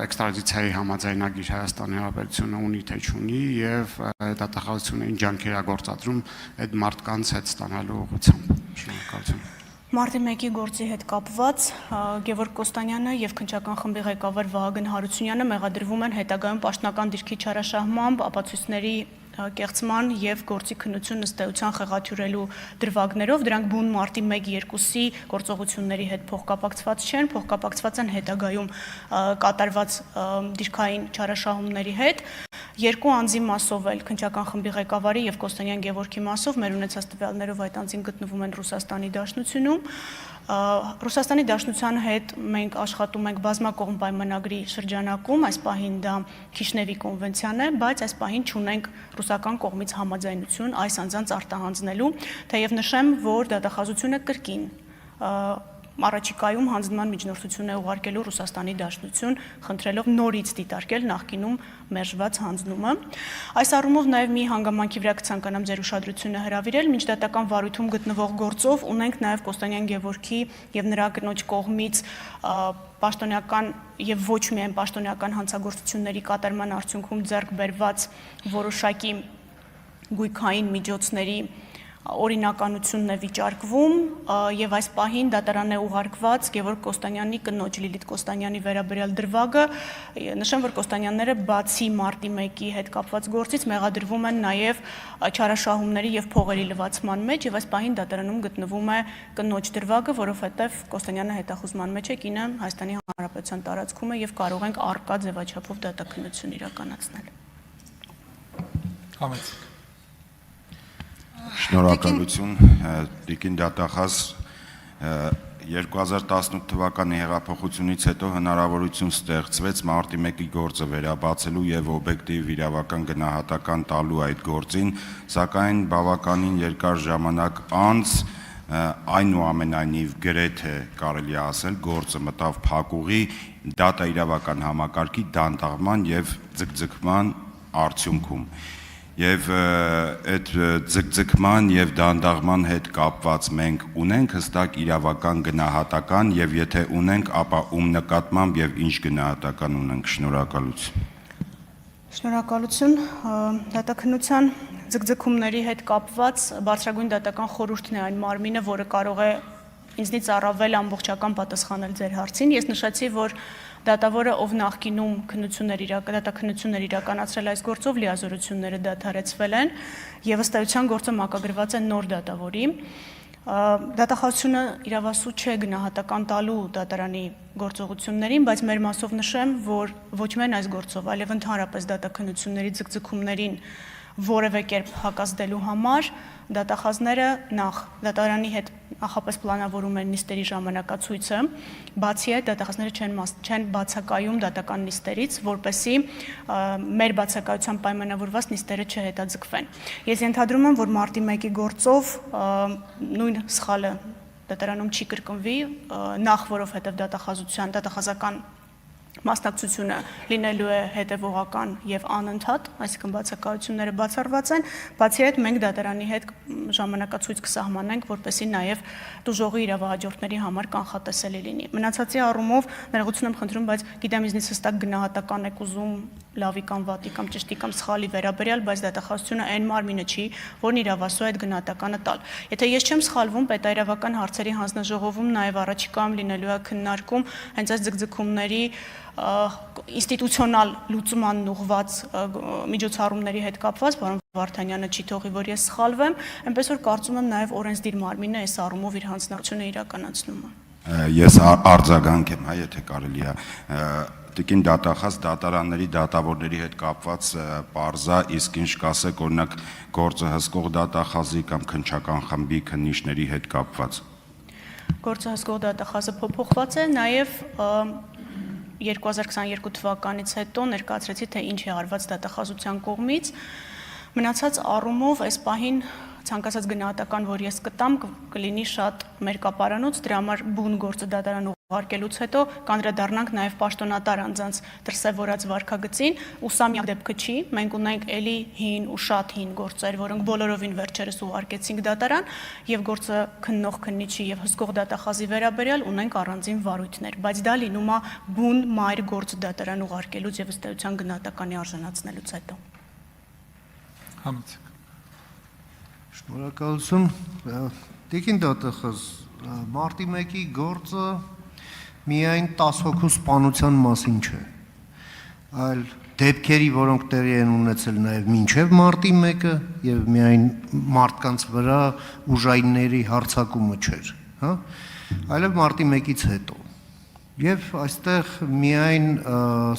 էքստրադիցիայի համաձայնագիր Հայաստանի Հանրապետությունը ունի թե չունի եւ դատախազությունը ինչ ջանքեր է գործադրում այդ մարդկանց հետ ստանալու ուղղությամբ։ Շնորհակալություն։ Մարտի 1-ի գործի հետ կապված Գևորգ Կոստանյանը եւ քննչական խմբի ղեկավար Վահագն Հարությունյանը մեղադրվում են հետագայում պաշտոնական դիրքի չարաշահմամբ, ապացույցների կեղծման եւ գործի քննություն ըստ էության խեղաթյուրելու դրվագներով, դրանք բուն մարտի 1-2-ի գործողությունների հետ փոխկապակցված չեն, փոխկապակցված են հետագայում կատարված դիրքային չարաշահումների հետ։ Երկու անձի մասով էլ քննչական խմբի ղեկավարի եւ Կոստանյան Գևորգի մասով մեր ունեցած տվյալներով այդ անձին գտնվում են Ռուսաստանի Դաշնությունում։ Ռուսաստանի Դաշնության հետ մենք աշխատում ենք բազմակողմ պայմանագրի շրջանակում, այս պահին դա Քիշնևի կոնվենցիան է, բայց այս պահին չունենք ռուսական կողմից համաձայնություն այս անձանց արտահանձնելու, թեև նշեմ, որ դատախազությունը կրկին առաջիկայում հանձնման միջնորդություն է ուղարկելու Ռուսաստանի Դաշնություն, խնդրելով նորից դիտարկել նախկինում մերժված հանձնումը։ Այս առումով նաև մի հանգամանքի վրա կցանկանամ ձեր ուշադրությունը հրավիրել, միջդատական վարույթում գտնվող գործով ունենք նաև Կոստանյան Գևորգի եւ նրա կնոջ կողմից պաշտոնական եւ ոչ միայն պաշտոնական հանցագործությունների կատարման արդյունքում ձեռք բերված որոշակի գույքային միջոցների օրինականությունն է վիճարկվում եւ այս պահին դատարան է ուղարկված Գևորգ Կոստանյանի կնոջ Լիլիթ Կոստանյանի վերաբերյալ դրվագը, նշեմ, որ Կոստանյանները բացի մարտի 1-ի հետ կապված գործից մեղադրվում են նաեւ չարաշահումների եւ փողերի լվացման մեջ եւ այս պահին դատարանում գտնվում է կնոջ դրվագը, որովհետեւ Կոստանյանը հետախուզման մեջ է, կինը Հայաստանի Հանրապետության տարածքում է եւ կարող ենք առկա ձևաչափով դատաքննություն իրականացնել։ Համեցեք։ Շնորհակալություն, Տիկին դատախազ 2018 թվականի հեղափոխությունից հետո հնարավորություն ստեղծվեց մարտի 1-ի գործը վերաբացելու եւ օբյեկտիվ իրավական գնահատական տալու այդ գործին, սակայն բավականին երկար ժամանակ անց այնուամենայնիվ գրեթե կարելի է ասել գործը մտավ փակուղի դատա իրավական համակարգի դանդաղման եւ ձգձգման արդյունքում։ Եվ այդ ձգձգման եւ դանդաղման հետ կապված մենք ունենք հստակ իրավական գնահատական եւ եթե ունենք, ապա ում նկատմամբ եւ ինչ գնահատական ունենք։ Շնորհակալություն։ Շնորհակալություն։ Դատաքննության ձգձգումների հետ կապված բարձրագույն դատական խորհուրդն է այն մարմինը, որը կարող է ինձնից առավել ամբողջական պատասխանել ձեր հարցին։ Ես նշեցի, որ դատավորը, ով նախկինում դատաքննություններ իրականացրել այս գործով, լիազորությունները դադարեցվել են եւ ըստ էության գործը մակագրված է նոր դատավորի։ Դատախազությունը իրավասու չէ գնահատական տալու դատարանի գործողություններին, բայց մեր մասով նշեմ, որ ոչ միայն այս գործով, այլև ընդհանրապես դատաքննությունների ձգձգումներին որևէ կերպ հակազդելու համար դատախազները նախ դատարանի հետ նախապես պլանավորում են նիստերի ժամանակացույցը, բացի այդ դատախազները չեն բացակայում դատական նիստերից, որպեսզի մեր բացակայության պայմանավորված նիստերը չհետաձգվեն։ Ես ենթադրում եմ, որ մարտի 1-ի գործով նույն սխալը դատարանում չի կրկնվի, նախ որովհետև դատախազական մասնակցությունը լինելու է հետևողական եւ անընդհատ, այսինքն բացակայությունները բացառված են, բացի այդ մենք դատարանի հետ ժամանակացույց կսահմանենք, որպեսզի նաեւ դժողի իրավահաջորդների համար կանխատեսելի լինի։ Մնացածի առումով ներողություն եմ խնդրում, բայց գիտեմ ինձնից հստակ գնահատական եք ուզում լավի կամ վատի կամ ճշտի կամ սխալի վերաբերյալ, բայց դատախազությունը այն մարմինը չի, որն իրավասու այդ գնահատականը տալ։ Եթե ես չեմ սխալվում, պետաիրավական հարցերի հանձնաժողովում նաեւ առաջիկայում լինելու է քննարկում հենց այս ձգձգումների ինստիտուցիոնալ լուծման ուղղված միջոցառումների հետ կապված, պարոն Վարդանյանը չի թողի, որ ես սխալվեմ, այնպես որ կարծում եմ նաև օրենսդիր մարմինը այս առումով իր հանձնարարությունը իրականացնում է։ Ես արձագանք եմ, եթե կարելի է։ Տիկին դատախազ դատարանների դատավորների հետ կապված պարզա, իսկ ինչ կասեք օրինակ գործը հսկող դատախազի կամ քննչական խմբի քննիչների հետ կապված։ Գործը հսկող դատախազը փոփոխված է, նաև 2022 թվականից հետո ներկայացրեցի, թե ինչ է արված դատախազության կողմից։ Մնացած առումով այս պահին ցանկացած գնահատական, որ ես կտամ, կլինի շատ մերկապարանոց, դրա համար բուն գործը դատարան ուղարկելուց հետո կանդրադառնանք նաև պաշտոնատար անձանց դրսևորած վարքագծին, ու սա միակ դեպքը չի, մենք ունենք էլի հին ու շատ հին գործեր, որոնք բոլորովին վերջերս ուղարկեցինք դատարան, եւ գործը քննող քննիչի եւ հսկող դատախազի վերաբերյալ ունենք առանձին վարույթներ, բայց դա լինում է բուն մայր գործը դատարան ուղարկելուց եւ ըստ էության գնահատականի արժանացնելուց հետո։ Համեցեք։ Շնորհակալություն։ Տիկին դատախազ, մարտի 1-ի գործը միայն 10 հոգու սպանության մասին չէ, այլ դեպքերի, որոնք տեղի են ունեցել նաև մինչև մարտի 1-ը եւ միայն մարդկանց վրա ուժայինների հարձակումը չէր, հա, այլև մարտի 1-ից հետո։ Եվ այստեղ միայն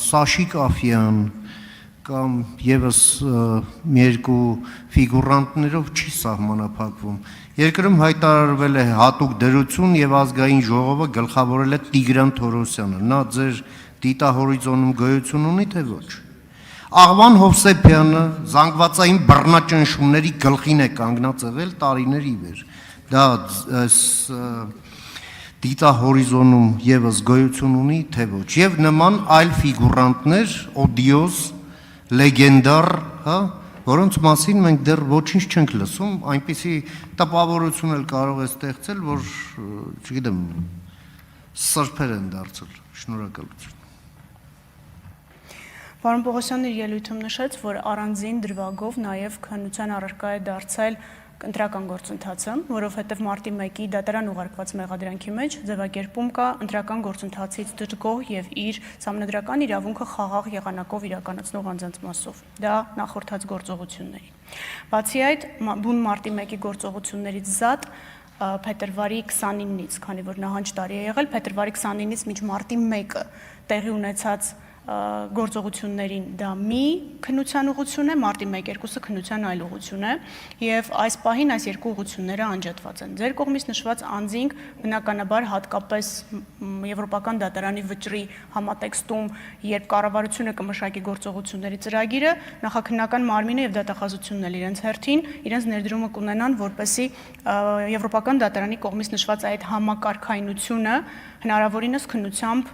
Սաշիկ Աֆյան կամ եւս մի երկու ֆիգուրանտներով չի սահմանափակվում։ Երկրում հայտարարվել է հատուկ դրություն եւ ազգային ժողովը գլխավորել է Տիգրան Թորոսյանը։ Նա ձեր դիտահորիզոնում գոյություն ունի թե ոչ։ Աղվան Հովսեփյանը զանգվածային բռնաճնշումների գլխին է կանգնած եղել տարիներ ի վեր։ Դա դիտահորիզոնում եւս գոյություն ունի թե ոչ։ Եվ նման այլ ֆիգուրանտներ, օդիոս լեգենդար, հա, որոնց մասին մենք դեռ ոչինչ չենք լսում, այնպիսի տպավորություն էլ կարող է ստեղծել, որ, չգիտեմ, սրբեր են դարձել։ Շնորհակալություն։ Պարոն Պողոսյանն իր ելույթում նշեց, որ առանձին դրվագով նաև քննության առարկա է դարձել ընտրական գործընթացը, որովհետև մարտի 1-ի դատարան ուղարկված մեղադրանքի մեջ ձևակերպում կա ընտրական գործընթացից դժգոհ եւ իր համանդրական իրավունքը խաղաղ եղանակով իրականացնող անձանց մասով։ Դա նախորդած գործողությունների։ Բացի այդ, բուն մարտի 1-ի գործողություններից զատ փետրվարի 29-ից, քանի որ նահանջ տարի է եղել, փետրվարի 29-ից մինչ մարտի 1-ը տեղի ունեցած գործողություններին դա մի քննության ուղղություն է, մարտի 1-2-ը քննության այլ ուղղություն է, եւ այս պահին այս երկու ուղղությունները անջատված են։ Ձեր կողմից նշված անձինք բնականաբար հատկապես Եվրոպական դատարանի վճռի համատեքստում, երբ կառավարությունը կմշակի գործողությունների ծրագիրը, նախաքննական մարմինը եւ դատախազությունն էլ իրենց հերթին իրենց ներդրումը կունենան, որպեսզի Եվրոպական դատարանի կողմից նշված այդ համակարգայնությունը հնարավորինս քննությամբ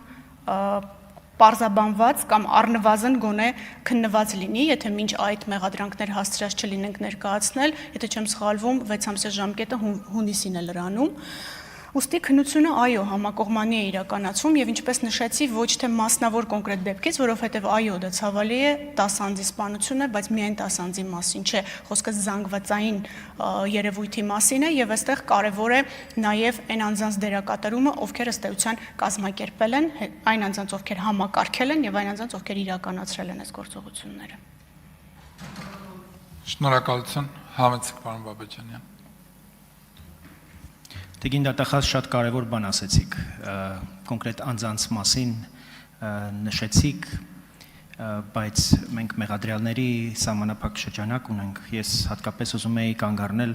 պարզաբանված կամ առնվազն գոնե քննված լինի, եթե մինչ այդ մեղադրանքներ հասցրած չլինենք ներկայացնել, եթե չեմ սխալվում, 6 ամսյա ժամկետը հունիսին է լրանում։ Ուստի քննությունը այո համակողմանի է իրականացվում եւ ինչպես նշեցի ոչ թե մասնավոր կոնկրետ դեպքից, որովհետեւ այո դա ցավալի է 10 անձի սպանություն է, բայց միայն 10 անձի մասին չէ, խոսքը զանգվածային երևույթի մասին է եւ այստեղ կարեւոր է նաեւ այն անձանց դերակատարումը, ովքեր ըստ էության կազմակերպել են, այն անձանց ովքեր համակարգել են եւ այն անձանց ովքեր իրականացրել են այս գործողությունները։ Շնորհակալություն, համեցեք պարոն Բաբաջանյան։ Տիկին դատախազ շատ կարևոր բան ասեցիք, կոնկրետ անձանց մասին նշեցիք, բայց մենք մեղադրյալների սահմանափակ շրջանակ ունենք։ Ես հատկապես ուզում եի կանգ առնել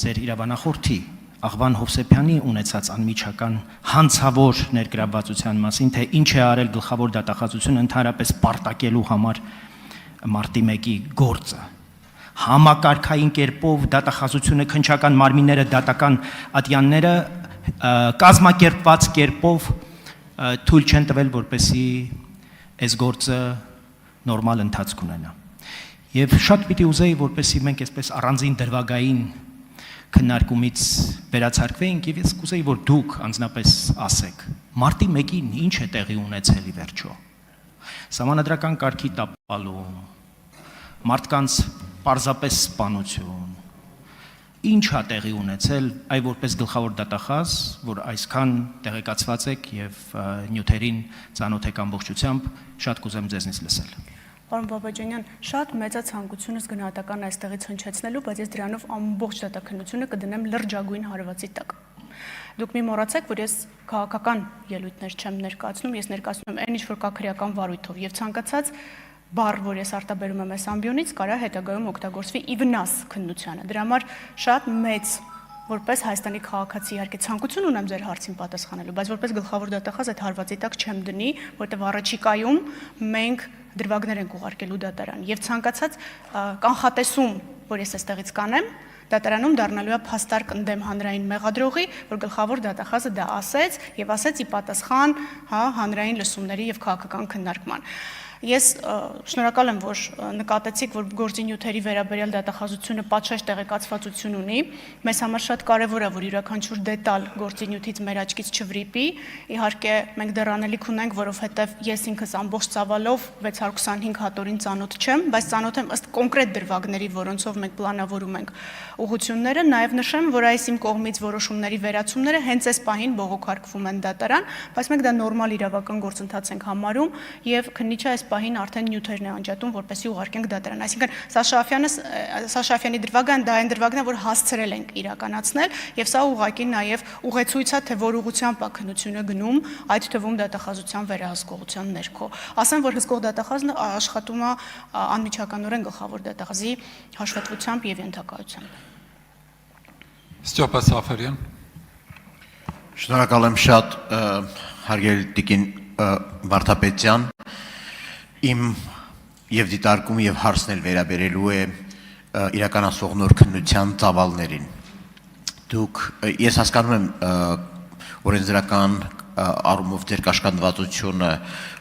ձեր իրավանախորդի Աղվան Հովսեփյանի ունեցած անմիջական հանցավոր ներգրավվածության մասին, թե ինչ է արել գլխավոր դատախազությունը ընդհանրապես պարտակելու համար մարտի 1-ի գործը։ Համակարգային կերպով դատախազությունը, քննչական մարմինները, դատական ատյանները կազմակերպված կերպով թույլ չեն տվել, որպեսզի այս գործը նորմալ ընթացք ունենա։ Եվ շատ պիտի ուզեի, որպեսզի մենք այսպես առանձին դրվագային քննարկումից վերացարկվեինք, եւ ես կուզեի, որ դուք անձնապես ասեք, մարտի 1-ին ինչ է տեղի ունեցել ի վերջո։ Սահմանադրական կարգի տապալում, մարդկանց պարզապես սպանություն, ինչ է տեղի ունեցել, այ որպես գլխավոր դատախազ, որ այսքան տեղեկացված եք եւ նյութերին ծանոթ եք ամբողջությամբ, շատ կուզեմ ձեզնից լսել։ Պարոն Բաբաջանյան, շատ մեծ է ցանկությունս գնահատական այստեղից հնչեցնելու, բայց ես դրանով ամբողջ դատաքննությունը կդնեմ լրջագույն հարվածի տակ։ Դուք մի մոռացեք, որ ես քաղաքական ելույթներ չեմ ներկայացնում, ես ներկայացնում եմ այն ինչ որ կա քրեական վարույթով եւ ցանկացած բառ, որ ես արտաբերում եմ այս ամբիոնից, կարա հետագայում օգտագործվի ի վնաս քննությանը։ Դրա համար շատ մեծ որպես Հայաստանի քաղաքացի իհարկե ցանկություն ունեմ ձեր հարցին պատասխանելու, բայց որպես գլխավոր դատախազ այդ հարվածի տակ չեմ դնի, որտեղ առաջիկայում մենք դրվագներ ենք ուղարկելու դատարան եւ ցանկացած կանխատեսում, որ ես այստեղից կանեմ, դատարանում դառնալու է փաստարկ ընդդեմ հանրային մեղադրողի, որ գլխավոր դատախազը դա ասեց եւ ասեց ի պատասխան հանրային լսումների եւ քաղաքական քննարկման։ Ես շնորհակալ եմ, որ նկատեցիք, որ գործի նյութերի վերաբերյալ դատախազությունը պատշաճ տեղեկացվածություն ունի։ Մեզ համար շատ կարևոր է, որ յուրաքանչյուր դետալ գործի նյութից մեր աչքից չվրիպի։ Իհարկե, մենք դեռ անելիք ունենք, որովհետև ես ինքս ամբողջ ծավալով 625 հատորին ծանոթ չեմ, բայց ծանոթ եմ ըստ կոնկրետ դրվագների, որոնցով մենք պլանավորում ենք ուղղությունները, նաև նշեմ, որ այս իմ կողմից որոշումների վերացումները հենց այս պահին բողոքարկվում են դատարան, բայց մենք դա նորմալ իրավական գործընթաց ենք համարում եւ քննիչը այս պահին արդեն նյութերն է անջատում, որպեսզի ուղարկենք դատարան։ Այսինքն Սաշաֆյանի դրվագը դա այն դրվագն է, որ հասցրել ենք իրականացնել եւ սա ուղղակի նաեւ ուղեցույց է, թե որ ուղղությամբ է քննությունը գնում, այդ թվում դատախազության վերահսկողության ներքո։ Ասեմ, որ հսկող դատախազն աշխատում է անմիջականորեն գլխավոր դատախազի հաշվետվությամբ եւ ենթակայությամբ։ Ստյոպա Սաֆարյան։ Շնորհակալ եմ շատ, հարգելի տիկին Վարդապետյան, իմ եւ դիտարկում եւ հարցնել վերաբերելու է իրականացող նոր քննության ծավալներին։ Դուք ես հասկանում եմ օրենսդրական առումով ձեր կաշկանդվածությունը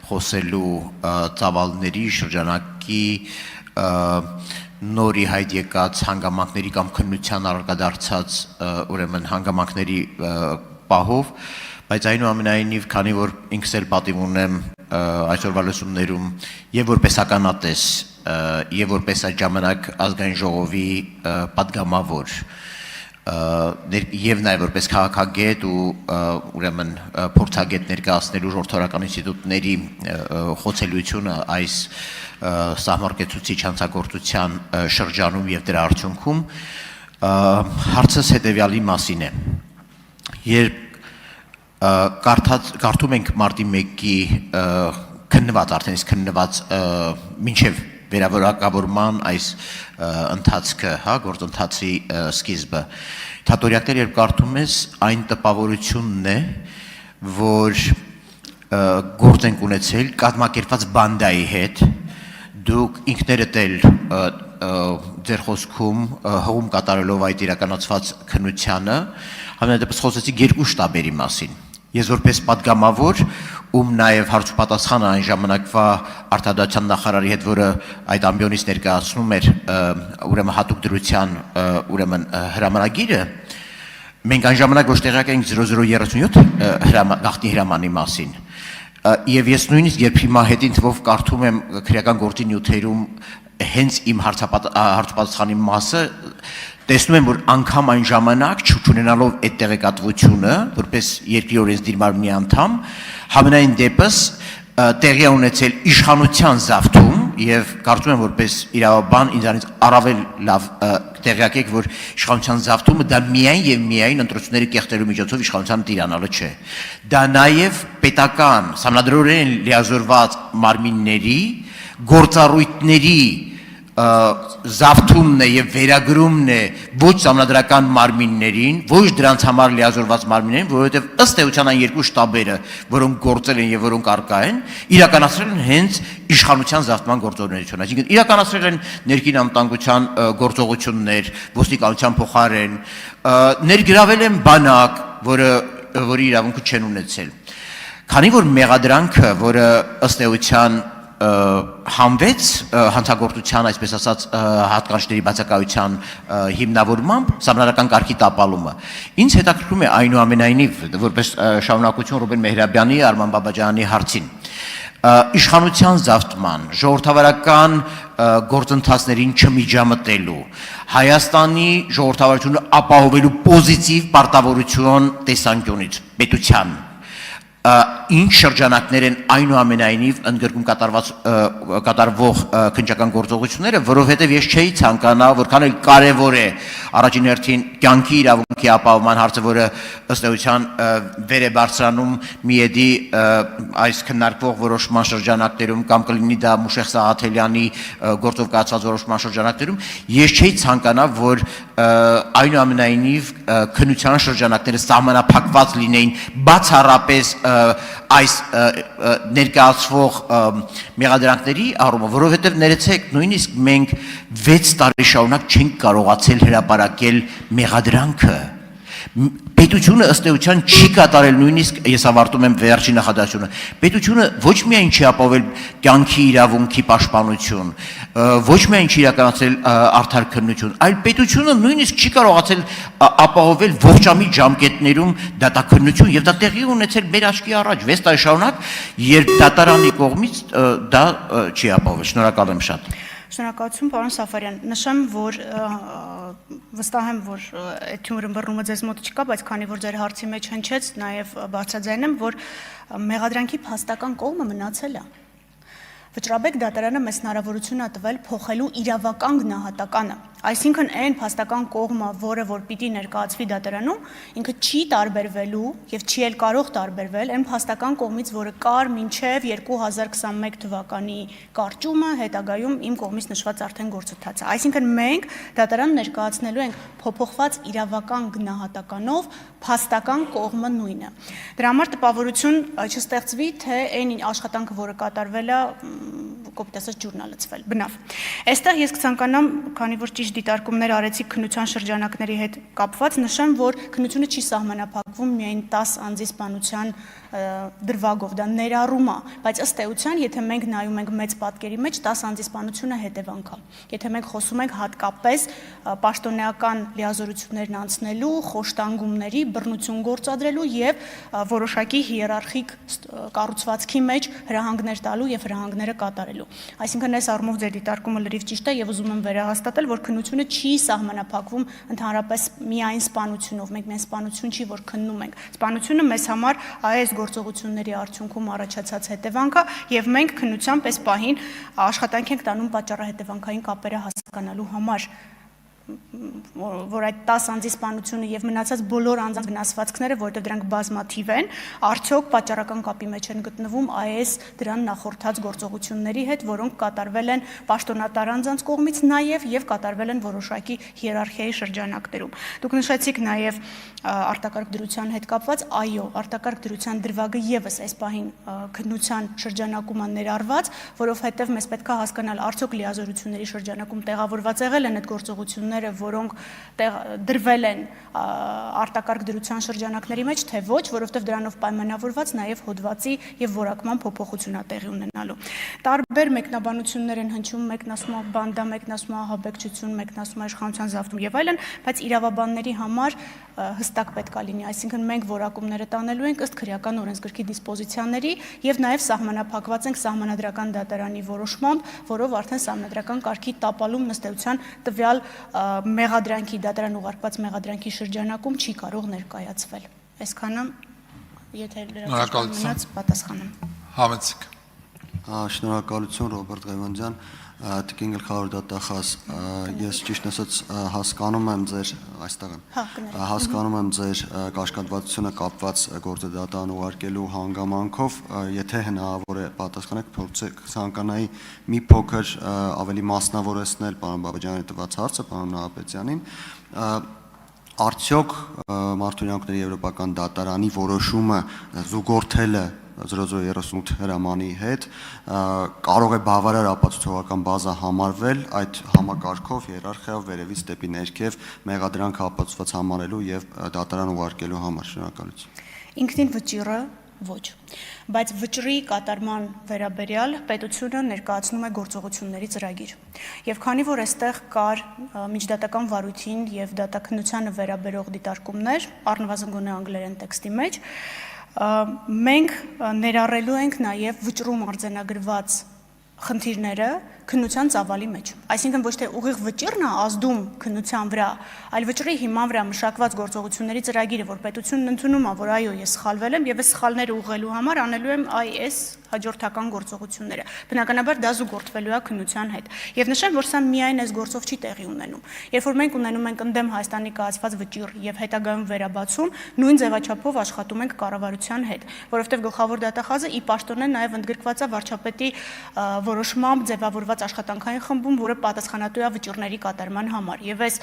խոսելու ծավալների շրջանակի նորի հայտ եկած հանգամանքների կամ քննության առարկադարձած ուրեմն հանգամանքների պահով, բայց այնուամենայնիվ, քանի որ ինքս էլ պատիվ ունեմ այսօրվա լսումներում եւ որպես ականատես եւ որպես այդ ժամանակ ազգային ժողովի պատգամավոր եւ նաեւ որպես քաղաքագետ ու ուրեմն փորձագետ ներկայացնելու ժողովրդական ինստիտուտների խոցելիությունը այս սահմարկեցուցիչ հանցագործության շրջանում եւ դրա արդյունքում հարցս հետեւյալի մասին է։ Երբ կարդում ենք մարտի 1-ի քննված, արդեն իսկ քննված մինչև վերավորակավորման այս ընթացքը, գործընթացի սկիզբը, թատորյակներ երբ կարդում ես, այն տպավորությունն է, որ գործ ենք ունեցել կազմակերպված բանդայի հետ, դուք ինքներդ էլ ձեր խոսքում հողում կատարելով այդ իրականացված քննությանը, համենայնդեպս խոսեցիք երկու շտաբերի մասին։ Ես որպես պատգամավոր, ում նաև հարցուպատասխանը այն ժամանակվա արտադրության նախարարի հետ, որը այդ ամբիոնից ներկայացնում էր ուրեմն հատուկ դրության ուրեմն հրամանագիրը, մենք այն ժամանակ ոչ տեղյակ էինք 0037 գաղտնի հրամանի մասին։ Եվ ես նույնիսկ երբ հիմա հետին թվով կարդում եմ քրեական գործի նյութերում հենց իմ հարցուպատասխանի մասը, տեսնում եմ, որ անգամ այն ժամանակ չունենալով այդ տեղեկատվությունը, որպես երկրի օրենսդիր մարմնի անդամ, համենայն դեպս տեղի ունեցել իշխանության զավթում եւ կարծում եմ, որպես իրավաբան ինձանից առավել լավ տեղյակ եք, որ իշխանության զավթումը դա միայն եւ միայն ընտրությունների կեղտելու միջոցով իշխանության տիրանալը չէ։ Դա նաեւ պետական, համանդրորեն լիազորված մարմինների գործառույթների զավթումն է եւ վերագրումն է ոչ համանդրական մարմիններին, ոչ դրանց համար լիազորված մարմիններին, որովհետեւ ըստ էության այն երկու շտաբերը, որոնք գործել են եւ որոնք արկա են, իրականացրել են հենց իշխանության զավթման գործողություններ, այսինքն իրականացրել են ներքին անվտանգության գործողություններ, ոստիկանության փոխարեն, ներգրավել են բանակ, որի իրավունքը չեն ունեցել։ Քանի որ մեղադրանքը, որը ըստ էության համվեց հանցագործության, այսպես ասած, հատկանիշների բացակայության հիմնավորմամբ սահմանադրական կարգի տապալումը։ Ինձ հետաքրքրում է այնուամենայնիվ, որպես շարունակություն Ռուբեն Մեհրաբյանի, Արման Բաբաջանյանի հարցին, իշխանության զավթման, ժողովրդավարական գործընթացներին չմիջամտելու, Հայաստանի ժողովրդավարությունը ապահովելու պոզիտիվ պարտավորություն տեսանկյունից պետության ինչ շրջանակներ են այնուամենայնիվ ընդգրկում կատարվող քննչական գործողությունները, որովհետև ես չէի ցանկանա, որքան էլ կարևոր է առաջին հերթին կյանքի իրավունքի ապահովման հարցը, որը ըստ էության վեր է բարձրանում միեդի այս քննարկվող որոշման շրջանակներում կամ կլինի դա Մուշեղ Սաղաթելյանի գործով կայացած որոշման շրջանակներում, ես չէի ցանկանա, որ այնուամենայնիվ քննության շրջանակները սահմանափակված լինեին բացառապես այս ներկայացվող մեղադրանքների առումով, որովհետև ներեցեք, նույնիսկ մենք 6 տարի շարունակ չենք կարողացել հրապարակել մեղադրանքը։ Պետությունը ըստ էության չի կատարել, նույնիսկ ես ավարտում եմ վերջին նախադասությունը, պետությունը ոչ միայն չի ապահովել կյանքի իրավունքի պաշտպանություն, ոչ միայն չի իրականացրել արդար քննություն, այլ պետությունը նույնիսկ չի կարողացել ապահովել ողջամիտ ժամկետներում դատաքննություն, եւ դա տեղի ունեցել մեր աչքի առաջ 6 տարի շարունակ, երբ դատարանի կողմից դա չի ապահովել։ Շնորհակալ եմ շատ։ Շնորհակալություն, պարոն Սաֆարյան։ Նշեմ, որ վստահ եմ, որ այդ ըմբռնումը ձեզ մոտ չկա, բայց քանի որ ձեր հարցի մեջ հնչեց, նաև բարձրաձայնեմ, որ մեղադրանքի փաստական կողմը մնացել է։ Վճռաբեկ դատարանը մեզ հնարավորություն է տվել փոխելու իրավական գնահատականը, այսինքն այն փաստական կողմը, որը որ պիտի ներկայացվի դատարանում, ինքը չի տարբերվելու եւ չի էլ կարող տարբերվել այն փաստական կողմից, որը կար մինչեւ 2021 թվականի կարճումը, հետագայում իմ կողմից նշված արդեն գործընթացը։ Այսինքն մենք դատարան ներկայացնելու ենք փոփոխված իրավական գնահատականով փաստական կողմը նույնը։ Դրա համար տպավորություն չստեղծվի, թե այն աշխատանքը, որը կատարվել է, կոպտասած ջուրնալացվել, բնավ։ Այստեղ ես կցանկանամ, քանի որ ճիշտ դիտարկումներ արեցի քննության շրջանակների հետ կապված, նշեմ, որ քննությունը չի սահմանափակվում միայն 10 անձի սպանության դրվագով, դա ներառում է, բայց ըստ էության, եթե մենք նայում ենք մեծ պատկերի մեջ, 10 անձի սպանությունը հետևանք է։ Եթե մենք խոսում ենք հատկապես պաշտոնեական լիազորություններն անցնելու, խոշտանգումների, բռնություն գործադրելու եւ որոշակի հիերարխիկ կառուցվածքի մեջ հրահանգներ տալու եւ հրահանգները կատարելու։ Այսինքն այս առումով ձեր դիտարկումը լրիվ ճիշտ է եւ ուզում եմ վերահաստատել, որ քննությունը չի սահմանափակվում ընդհանրապես միայն սպանությունով, մենք միայն սպանություն չի, որ քննում ենք։ Սպանությունը մեզ համար այս գործողությունների արդյունքում առաջացած հետևանք է եւ մենք քննությամբ այս պահին աշխատանք ենք տանում պատճառահետևանքային կապերը հասկանալու համար, որ այդ 10 անձի սպանությունը եւ մնացած բոլոր անձանց վնասվածքները, որովհետեւ դրանք բազմաթիվ են, արդյոք պատճառական կապի մեջ են գտնվում այս դրան նախորդած գործողությունների հետ, որոնք կատարվել են պաշտոնատար անձանց կողմից նաեւ եւ կատարվել են որոշակի հիերարխիայի շրջանակներում։ Դուք նշեցիք նաեւ արտակարգ դրության հետ կապված, այո, արտակարգ դրության դրվագը եւս այս պահին քննության շրջանակում է ներառված, որովհետեւ մեզ պետք է հասկանալ արդյոք լիազորությունների շրջանակում տեղավորված եղել են այդ գործողությունները, որոնք դրվել են արտակարգ դրության շրջանակների մեջ, թե ոչ, որովհետև դրանով պայմանավորված նաև հոդվածի եւ որակման փոփոխություն է տեղի ունենալու։ Տարբեր մեկնաբանություններ են հնչում, մեկն ասում է բանդա, մեկն ասում է ահաբեկչություն, մեկն ասում է իշխանության զավթում եւ այլն, բայց իրավաբանների համար հստակ պետք է լինի, այսինքն մենք որակումները տանելու ենք ըստ քրեական օրենսգրքի դիսպոզիցիաների եւ նաեւ սահմանափակված ենք սահմանադրական դատարանի որոշմամբ, որով արդեն սահմանադրական կարգի տապալում նստեյության տվյալ մեղադրանքի դատարան ուղարկված մեղադրանքի շրջանակում չի կարող ներկայացվել։ Այսքանը, եթե լրացուցիչ մնաց, պատասխանեմ։ Համեցիկ։ Շնորհակալություն Ռոբերտ Ղևոնդյան։ Տիկին գլխավոր դատախազ, ես ճիշտ ասած հասկանում եմ ձեր այստեղ եմ։ Հասկանում եմ ձեր կաշկանդվածությունը կապված գործը դատարան ուղարկելու հանգամանքով, եթե հնարավոր է պատասխանեք, փորձեք ցանկանայի մի փոքր ավելի մասնավորեցնել պարոն Բաբաջյանի տված հարցը պարոն Նահապետյանին։ Արդյոք Մարդու Եվրոպական դատարանի որոշումը զուգորդելը 0038 հրամանի հետ կարող է բավարար ապացուցողական բազա համարվել այդ համակարգով հիերարխիայով վերևից դեպի ներքև մեղադրանք ապացուցված համարելու եւ դատարան ուղարկելու համար շնորհակալություն։ Ինքնին վճիռը ոչ, բայց վճռի կատարման վերաբերյալ պետությունը ներկայացնում է գործողությունների ծրագիր։ Եվ քանի որ այստեղ կար միջդատական վարույթին եւ դատաքննությանը վերաբերող դիտարկումներ, առնվազն գոնե անգլերեն տեքստի մեջ, մենք ներառելու ենք նաև վճռում արձանագրված խնդիրները քննության ծավալի մեջ։ Այսինքն ոչ թե ուղիղ վճիռն է ազդում քննության վրա, այլ վճռի հիման վրա մշակված գործողությունների ծրագիրը, որ պետությունն ընդունում է, որ այո, ես սխալվել եմ եւ այս սխալները ուղղելու համար անելու եմ այս հաջորդական գործողությունները։ Բնականաբար դա զուգորդվելու է քննության հետ։ Եվ նշեմ, որ սա միայն այս գործով չի տեղի ունենում։ Երբ որ մենք ունենում ենք ընդդեմ Հայաստանի կայացված վճիռ եւ հետագայում վերաբացում, նույն ձևաչափով աշխատում ենք կառավարության հետ, որովհետեւ գլխավոր դատախազը ի պաշտոնե նաեւ ընդգրկված է վարչապետի որոշմամբ ձևավորված աշխատանքային խմբում, որը պատասխանատու է վճիռների կատարման համար։ Եվ այս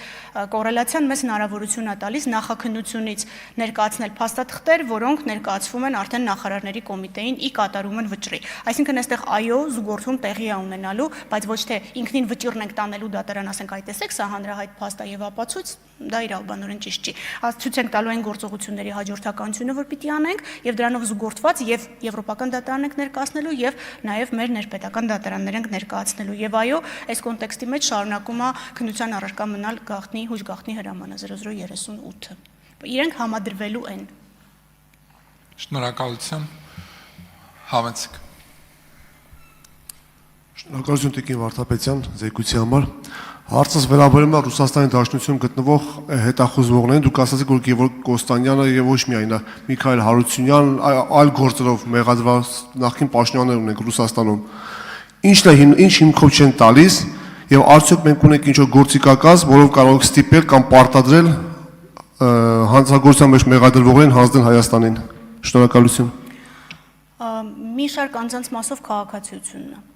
կոռելացիան մեզ հնարավորություն է տալիս նախաքննությունից ներկայացնել փաստաթղթեր, որոնք ներկայացվում են արդեն նախարարների կոմիտեին ի կատարումն վճռի։ Այսինքն այստեղ այո, զուգորդում տեղի է ունենալու, բայց ոչ թե ինքնին վճիռն ենք տանելու դատարան, ասենք այ տեսեք, սա հանրահայտ փաստ է եւ ապացույց, դա իրավաբանորեն ճիշտ չի։ Ցույց ենք տալու այն գործողությունների հաջորդականությունը, որ պիտի անենք, եւ դրանով զուգորդված եւ եվրոպական դատարան ենք ներկայացնելու եւ նաեւ մեր ներպետական դատարաններ ենք ներկայացնելու։ Եվ այո, այս կոնտեքստի մեջ շարունակում է քննության առարկա մնալ գաղտնի հույժ գաղտնի հրամանը 0038-ը։ Իրենք համադրվելու են։ Շնորհակալություն։ Համեցեք։ Շնորհակալություն Տիկին Վարդապետյան զեկույցի համար։ Հարցս վերաբերում է Ռուսաստանի Դաշնությունում գտնվող հետախուզվողներին։ Դուք ասացիք, որ Գևորգ Կոստանյանը եւ ոչ միայն Միքայել Հարությունյան, այլ գործերով մեղադրված նախկին պաշտոնյաներ ունենք Ռուսաստանում։ Ինչ հիմքով չեն տալիս եւ արդյոք մենք ունենք ինչ-որ գործիքակազմ, որով կարող եք ստիպել կամ պարտադրել հանցագործության մեջ մեղադրվողներին հանձնել Հայաստանին։ Շնորհակալություն։ Մի շարք անձանց մասով քաղաքացիությունն է։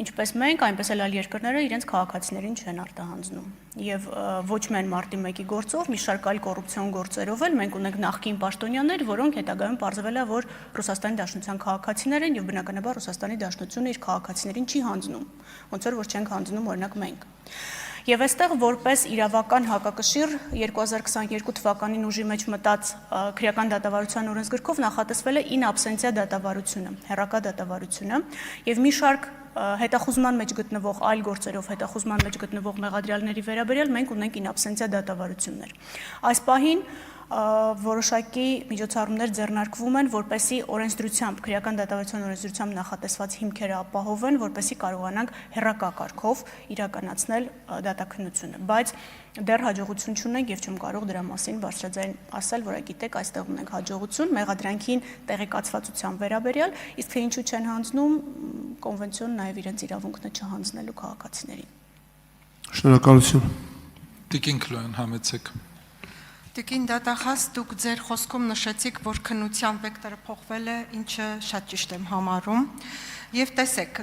Ինչպես մենք, այնպես էլ այլ երկրները իրենց քաղաքացիներին չեն արտահանձնում։ Եվ ոչ միայն մարտի 1-ի գործով, մի շարք այլ կոռուպցիոն գործերով էլ մենք ունենք նախկին պաշտոնյաներ, որոնք հետագայում պարզվել է, որ Ռուսաստանի Դաշնության քաղաքացիներ են եւ բնականաբար Ռուսաստանի Դաշնությունը իր քաղաքացիներին չի հանձնում, ոնց որ չենք հանձնում օրինակ մենք։ Եվ այստեղ որպես իրավական հակակշիռ 2022 թվականին ուժի մեջ մտած քրեական դատավարության օրենսգրքով նախատեսվել է in absentia դատավարությունը, հեռակա դատավարությունը, եւ մի շարք հետախուզման մեջ գտնվող այլ գործերով հետախուզման մեջ գտնվող մեղադրյալների վերաբերյալ մենք ունենք in absentia դատավարություններ։ Այս պահին որոշակի միջոցառումներ ձեռնարկվում են, որպեսզի օրենսդրությամբ, քրեական դատավարության օրենսդրությամբ նախատեսված հիմքերը ապահովեն, որպեսզի կարողանանք հեռակա կարգով իրականացնել դատաքննությունը, բայց դեռ հաջողություն չունենք եւ չեմ կարող դրա մասին բարձրաձայն ասել, որ գիտեք, այստեղ ունենք հաջողություն մեղադրանքին տեղեկացվածության վերաբերյալ, իսկ թե ինչու չեն հանձնում, կոնվենցիոն նաեւ իրենց իրավունքն է չհանձնելու քաղաքացիներին։ Շնորհակալություն։ Տիկին Քլոյան, համեցեք։ Տիկին դատախազ, դուք ձեր խոսքում նշեցիք, որ քննության վեկտորը փոխվել է, ինչը շատ ճիշտ եմ համարում։ Եվ տեսեք,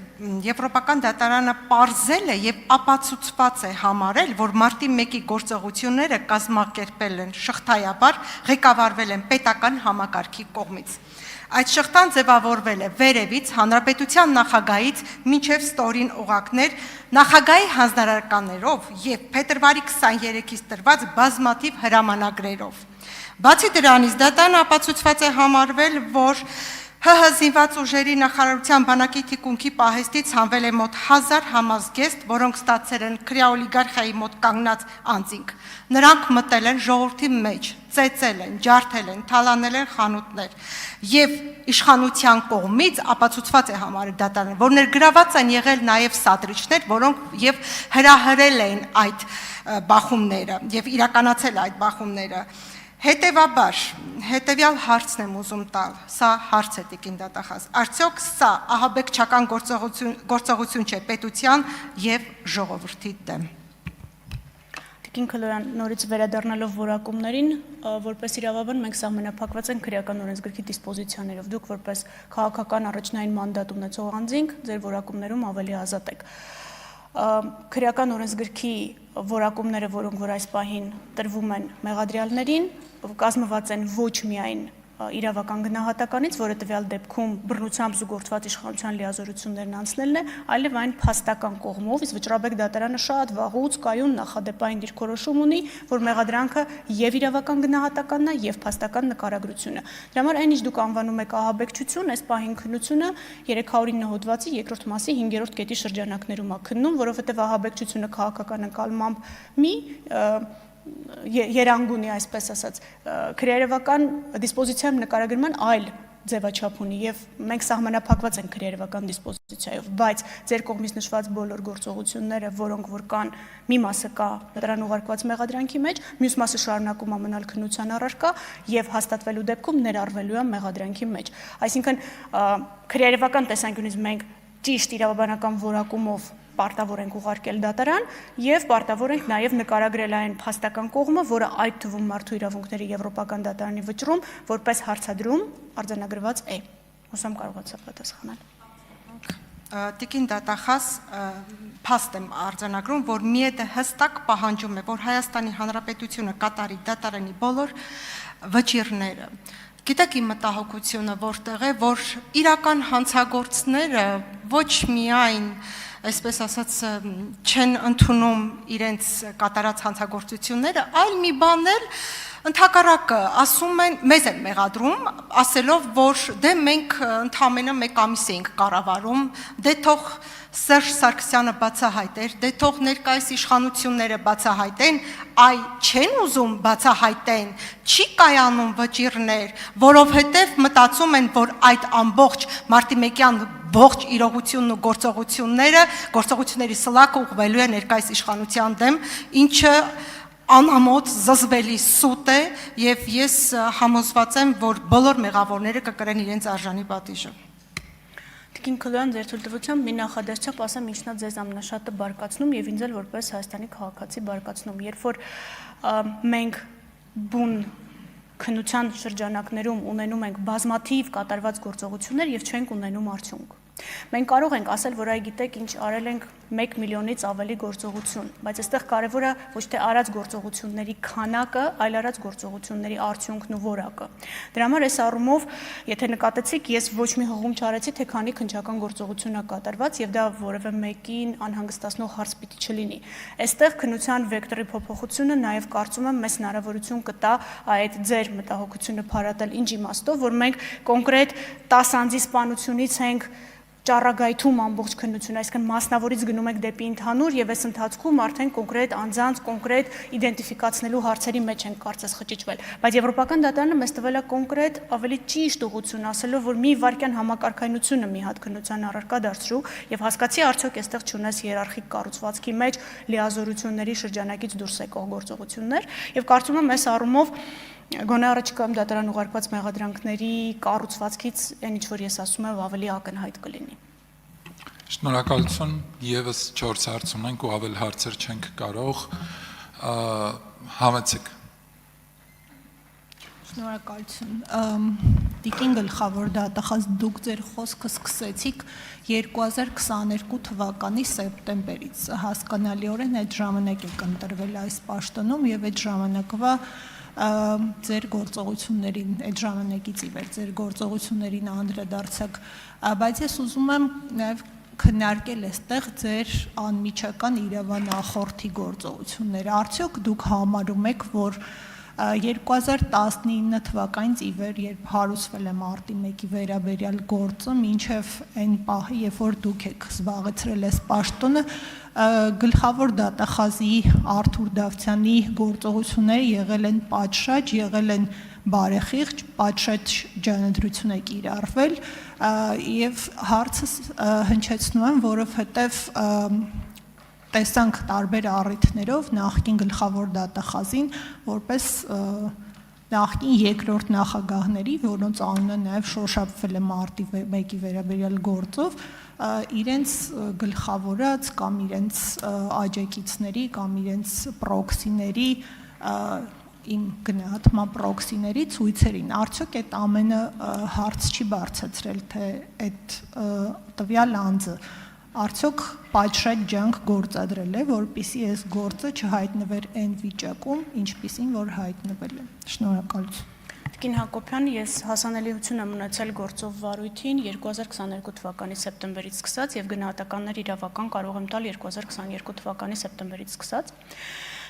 Եվրոպական դատարանը պարզել է եւ ապացուցված է համարել, որ մարտի 1-ի գործողությունները կազմակերպել են շղթայաբար, ղեկավարվել են պետական համակարգի կողմից։ Այդ շղթան ձևավորվել է վերևից հանրապետության նախագահից մինչև ստորին օղակներ նախագահի հանձնարարականներով եւ փետրվարի 23-ից տրված բազմաթիվ հրամանագրերով։ Բացի դրանից դատարանը ապացուցված է համարվել, որ ՀՀ զինված ուժերի նախարարության բանակի թիկունքի պահեստից հանվել է մոտ 1000 համազգեստ, որոնք ստացել են քրեաօլիգարխիայի մոտ կանգնած անձինք։ Նրանք մտել են ժողովրդի մեջ, ծեծել են, ջարդել են, թալանել են խանութներ եւ իշխանության կողմից ապացուցված է համարել դատարանը, որ ներգրաված են եղել նաեւ սադրիչներ, որոնք եւ հրահրել են այդ բախումները եւ իրականացել այդ բախումները։ Հետևաբար, հետևյալ հարցն եմ ուզում տալ, սա հարց է տիկին դատախազ, արդյոք սա ահաբեկչական գործողություն չէ պետության և ժողովրդի դեմ։ Տիկին Քլոյան, նորից վերադառնալով որակումներին, որպես իրավաբան մենք սահմանափակված ենք քրեական օրենսգրքի դիսպոզիցիաներով։ Դուք որպես քաղաքական առաջնային մանդատ ունեցող անձինք, ձեր որակումներում ավելի ազատ եք։ Քրեական օրենսգրքի որակումները, որոնք որ այս պահին տրվում են մեղադրյալներին, կազմված են ոչ միայն իրավական գնահատականից, որը տվյալ դեպքում բռնությամբ զուգորդված իշխանության լիազորություններն անցնելն է, այլև այն փաստական կողմով, իսկ Վճռաբեկ դատարանը շատ վաղուց կայուն նախադեպային դիրքորոշում ունի, որ մեղադրանքը եւ իրավական գնահատականն է եւ փաստական նկարագրությունը։ Դրա համար այն ինչ դուք անվանում եք ահաբեկչություն, այս պահին քննությունը 309 հոդվածի 2-րդ մասի 5-րդ կետի շրջանակներում է քննում, որովհետեւ ահաբեկչությունը քաղաքական ընկալմամբ մի երանգ ունի, այսպես ասած, քրեերևական դիսպոզիցիայում նկարագրման այլ ձևաչափ ունի եւ մենք սահմանափակված ենք քրեերևական դիսպոզիցիայով, բայց ձեր կողմից նշված բոլոր գործողությունները, որոնք որ կան, մի մասը կա դրան ուղարկված մեղադրանքի մեջ, մյուս մասը շարունակում է մնալ քննության առարկա եւ հաստատվելու դեպքում ներառվելու է մեղադրանքի մեջ։ Այսինքն քրեերևական տեսանկյունից մենք ճիշտ իրավաբանական որակումով պարտավոր ենք ուղարկել դատարան եւ պարտավոր ենք նաեւ նկարագրել այն փաստական կողմը, որը այդ թվում մարդու իրավունքների եվրոպական դատարանի վճռում որպես հարցադրում արձանագրված է։ Հուսամ կարողացա պատասխանել։ Տիկին դատախազ, փաստ եմ արձանագրում, որ ՄԻԵԴ-ը հստակ պահանջում է, որ Հայաստանի Հանրապետությունը կատարի դատարանի բոլոր վճիռները։ Գիտեք իմ մտահոգությունը որտեղ է, որ իրական հանցագործները ոչ միայն այսպես ասած չեն ընդունում իրենց կատարած հանցագործությունները, այլ մի բան էլ ընդհակառակը ասում են, մեզ են մեղադրում, ասելով, որ դե մենք ընդամենը 1 ամիս էինք կառավարում, դե թող Սերժ Սարգսյանը բացահայտեր, դե թող ներկայիս իշխանությունները բացահայտեն, այ չեն ուզում բացահայտեն, չի կայանում վճիռներ, որովհետև մտածում են, որ այդ ամբողջ մարտիմեկյան ողջ իրողությունն ու գործողությունների սլաքը ուղղվելու է ներկայիս իշխանության դեմ, ինչը անամոթ զզվելի սուտ է եւ ես համոզված եմ, որ բոլոր մեղավորները կկրեն իրենց արժանի պատիժը։ Տիկին Քլոյան, ձեր թույլտվությամբ մի նախադասությամբ ասեմ, ինչն է ձեզ ամենաշատը բարկացնում եւ ինձ էլ որպես Հայաստանի քաղաքացի բարկացնում, երբ որ մենք բուն քննության շրջանակներում ունենում ենք բազմաթիվ կատարված գործողություններ եւ չենք ունենում արդյունք։ Մենք կարող ենք ասել, որ այ գիտեք ինչ արել ենք 1 միլիոնից ավելի գործողություն, բայց այստեղ կարևորը ոչ թե արած գործողությունների քանակը, այլ արած գործողությունների արդյունքն ու որակը։ Դրա համար այս առումով, եթե նկատեցիք, ես ոչ մի հղում չարեցի, թե քանի քննչական գործողություն է կատարված եւ դա որևէ մեկին անհանգստացնող հարց պիտի չլինի։ Այստեղ քննության վեկտորի փոփոխությունը նաեւ կարծում եմ մեզ հնարավորություն կտա այդ ձեր մտահոգությունը փարատել ինչ իմաստով, որ մենք կոնկրետ 10 անձի սպանությունից ենք ճառագայթում ամբողջ քննությունը, այսինքն մասնավորից գնում եք դեպի ընդհանուր եւ այս ընթացքում արդեն կոնկրետ անձանց կոնկրետ իդենտիֆիկացնելու հարցերի մեջ են կարծես խճճվել, բայց եվրոպական դատարանը մեզ տվել է կոնկրետ ավելի ճիշտ ուղղություն, ասելով, որ մի վարքյան համակարգայնությունը մի հատ քննության առարկա դարձրու եւ հասկացի արդյոք այստեղ չունես հիերարխիկ կառուցվածքի մեջ լիազորությունների շրջանակից դուրս եկող գործողություններ եւ կարծում եմ այս առումով գոնե առաջիկայում դատարան ուղարկված մեղադրանքների կառուցվածքից այն ինչ որ ես ասում եմ ավելի ակնհայտ կլինի։ Շնորհակալություն, եւս 4 հարց ունենք ու ավել հարցեր չենք կարող համեցեք։ Շնորհակալություն։ Տիկին գլխավոր դատախազ, դուք ձեր խոսքը սկսեցիք 2022 թվականի սեպտեմբերից։ Հասկանալիորեն այդ ժամանակ եք ընտրվել այս պաշտոնում եւ այդ ժամանակվա ձեր գործողություններին, այդ ժամանակից ի վեր ձեր գործողություններին անդրադարձակ, բայց ես ուզում եմ նաև քննարկել այստեղ ձեր անմիջական իրավանախորդի գործողությունները։ Արդյոք դուք համարում եք, որ 2019 թվականից ի վեր, երբ հարուցվել է մարտի 1-ի վերաբերյալ գործը, մինչև այն պահը, երբ որ դուք եք զբաղեցրել այս պաշտոնը, գլխավոր դատախազի Արթուր Դավթյանի գործողությունները եղել են պատշաճ, եղել են բարեխիղճ, պատշաճ ջանադրություն է կիրառվել եւ հարցս հնչեցնում եմ, որովհետեւ տեսանք տարբեր առիթներով նախկին գլխավոր դատախազին որպես նախկին երկրորդ նախագահների, որոնց անունը նաև շոշափվել է մարտի 1-ի վերաբերյալ գործով, իրենց գլխավորած կամ իրենց աջակիցների կամ իրենց պրոքսիների իմ գնահատման պրոքսիների ցույցերին։ Արդյոք այդ ամենը հարց չի բարձրացրել, թե այդ տվյալ անձը արդյոք պատշաճ ջանք գործադրել է, որպեսզի այս գործը չհայտնվեր այն վիճակում, ինչպիսին որ հայտնվել է։ Շնորհակալություն։ Տիկին Հակոբյան, ես հասանելիություն եմ ունեցել գործով վարույթին 2022 թվականի սեպտեմբերից սկսած եւ գնահատականներ իրավական կարող եմ տալ 2022 թվականի սեպտեմբերից սկսած։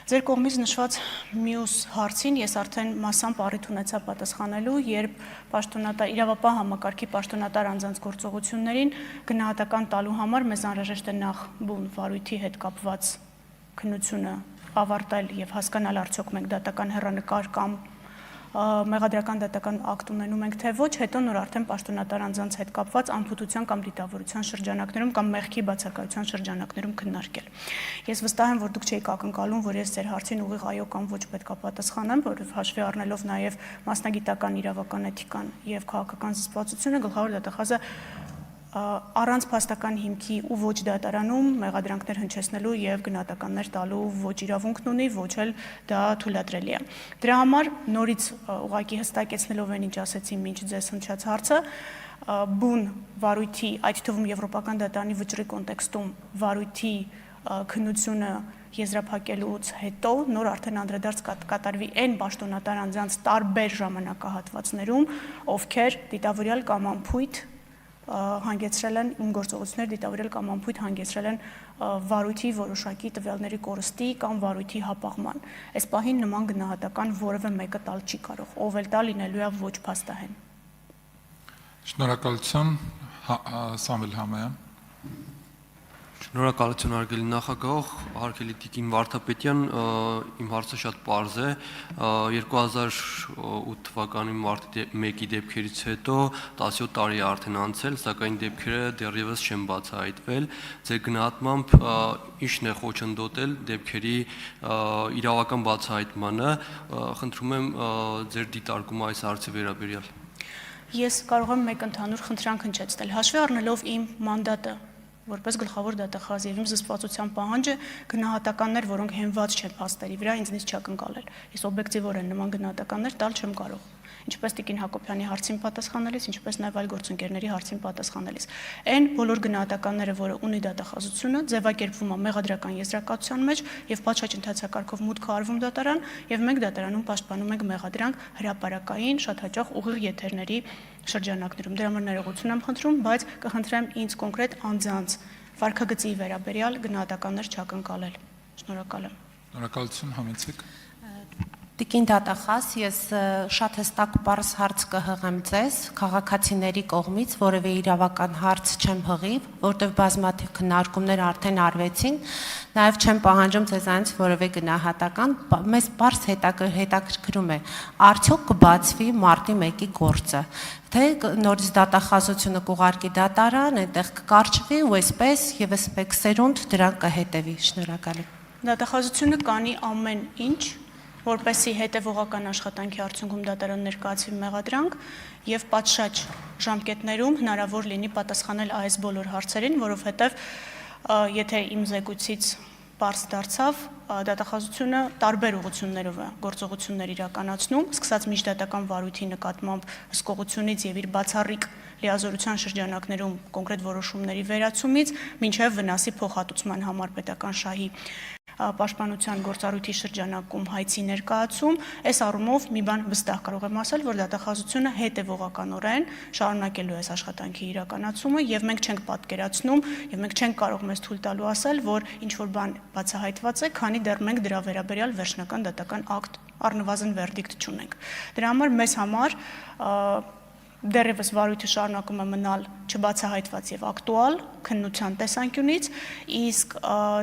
Ձեր կողմից նշված մյուս հարցին ես արդեն մասամբ առիթ ունեցա պատասխանելու, երբ իրավապահ համակարգի պաշտոնատար անձանց գործողություններին գնահատական տալու համար մեզ անհրաժեշտ է նախ բուն վարույթի հետ կապված քննությունը ավարտել եւ հասկանալ արդյոք մենք դատական հեռանկար կամ մեղադրական դատական ակտ ունենում ենք թե ոչ, հետո նոր արդեն պաշտոնատար անձանց հետ կապված անփութության կամ դիտավորության շրջանակներում կամ մեղքի բացակայության շրջանակներում քննարկել։ Ես վստահ եմ, որ դուք չեք ակնկալում, որ ես ձեր հարցին ուղիղ այո կամ ոչ պետք է պատասխանեմ, որովհետև հաշվի առնելով նաև մասնագիտական իրավական էթիկան եւ քաղաքական զսպվածությունը, գլխավոր դատախազը առանց փաստական հիմքի ու ոչ դատարանում մեղադրանքներ հնչեցնելու եւ գնահատականներ տալու ոչ իրավունքն ունի, ոչ էլ դա թույլատրելի է։ Դրա համար նորից ուղղակի հստակեցնելով այն, ինչ ասեցի մինչ ձեզ հնչած հարցը, բուն վարույթի, այդ թվում եվրոպական դատարանի վճռի կոնտեքստում վարույթի քննությունը եզրափակելուց հետո նոր արդեն անդրադարձ կատարվի այն պաշտոնատար անձանց տարբեր ժամանակահատվածներում, ովքեր դիտավորյալ կամ անփույթ հանգեցրել են գործողություններ դիտավորել կամ անփույթ հանգեցրել են վարույթի որոշակի տվյալների կորստի կամ վարույթի հապաղման։ Այս պահին նման գնահատական որևէ մեկը տալ չի կարող, ով էլ տա լինելու է ոչ փաստահեն։ Շնորհակալություն, Սամվել Համայան։ Շնորհակալություն հարգելի նախագահ, հարգելի Տիկին Վարդապետյան, իմ հարցը շատ պարզ է։ 2008 թվականի մարտի 1-ի դեպքերից հետո 17 տարի է արդեն անցել, սակայն դեպքերը դեռևս չեն բացահայտվել։ Ձեր գնահատմամբ ի՞նչն է խոչընդոտել դեպքերի իրավական բացահայտմանը։ Խնդրում եմ ձեր դիտարկումը այս հարցի վերաբերյալ։ Ես կարող եմ մեկ ընդհանուր խնդրանք հնչեցնել, հաշվի առնելով իմ մանդատը որպես գլխավոր դատախազ եւ իմ զսպվածության պահանջը գնահատականներ, որոնք հենված չեն փաստերի վրա, ինձնից չակնկալել։ Ես օբյեկտիվորեն նման գնահատականներ տալ չեմ կարող։ Ինչպես Տիկին Հակոբյանի հարցին պատասխանելիս, ինչպես նաև այլ գործընկերների հարցին պատասխանելիս։ Այն բոլոր գնահատականները, որը ունի դատախազությունը, ձևակերպվում է մեղադրական եզրակացության մեջ եւ պատշաճ ընթացակարգով մուտք արվում դատարան եւ մենք դատարանում պաշտպանում ենք մեղադրանք հրապարակային, շատ հաճախ ուղիղ եթերների շրջանակներում։ Դրա համար ներողություն եմ խնդրում, բայց կխնդրեմ ինձ կոնկրետ անձանց վարքագծի վերաբերյալ գնահատականներ չակնկալել։ Շնորհակալ եմ։ Շնորհակալություն, համեցեք։ Տիկին դատախազ, ես շատ հստակ պարզ հարց կհղեմ ձեզ, քաղաքացիների կողմից որևէ իրավական հարց չեմ հղի, որտեղ բազմաթիվ քննարկումներ արդեն արվեցին, նաև չեմ պահանջում ձեզանից որևէ գնահատական, մեզ պարզ հետաքրքրում է, արդյոք կբացվի մարտի 1-ի գործը, թե նորից դատախազությունը կուղարկի դատարան, այնտեղ կկարճվի ու այսպես եւս մեկ սերունդ դրան կհետևի։ Շնորհակալ եմ։ Դատախազությունը կանի ամեն ինչ, որպեսզի հետևողական աշխատանքի արդյունքում դատարան ներկայացվի մեղադրանք եւ պատշաճ ժամկետներում հնարավոր լինի պատասխանել այս բոլոր հարցերին, որովհետեւ եթե իմ զեկույցից պարզ դարձավ, դատախազությունը տարբեր ուղղություններով է գործողություններ իրականացնում, սկսած միջդատական վարույթի նկատմամբ հսկողությունից եւ իր բացառիկ լիազորության շրջանակներում կոնկրետ որոշումների վերացումից, մինչև վնասի փոխհատուցման համար պետական շահի պաշտպանության գործառույթի շրջանակում հայցի ներկայացում, այս առումով մի բան վստահ կարող եմ ասել, որ դատախազությունը հետևողականորեն շարունակելու է այս աշխատանքի իրականացումը եւ մենք չենք պատկերացնում եւ մենք չենք կարող մեզ թույլ տալու ասել, որ ինչ որ բան բացահայտված է, քանի դեռ մենք դրա վերաբերյալ վերջնական դատական ակտ առնվազն վերդիկտ չունենք։ Դրա համար մեզ համար դեռևս վարույթը շարունակում է մնալ չբացահայտված եւ ակտուալ քննության տեսանկյունից, իսկ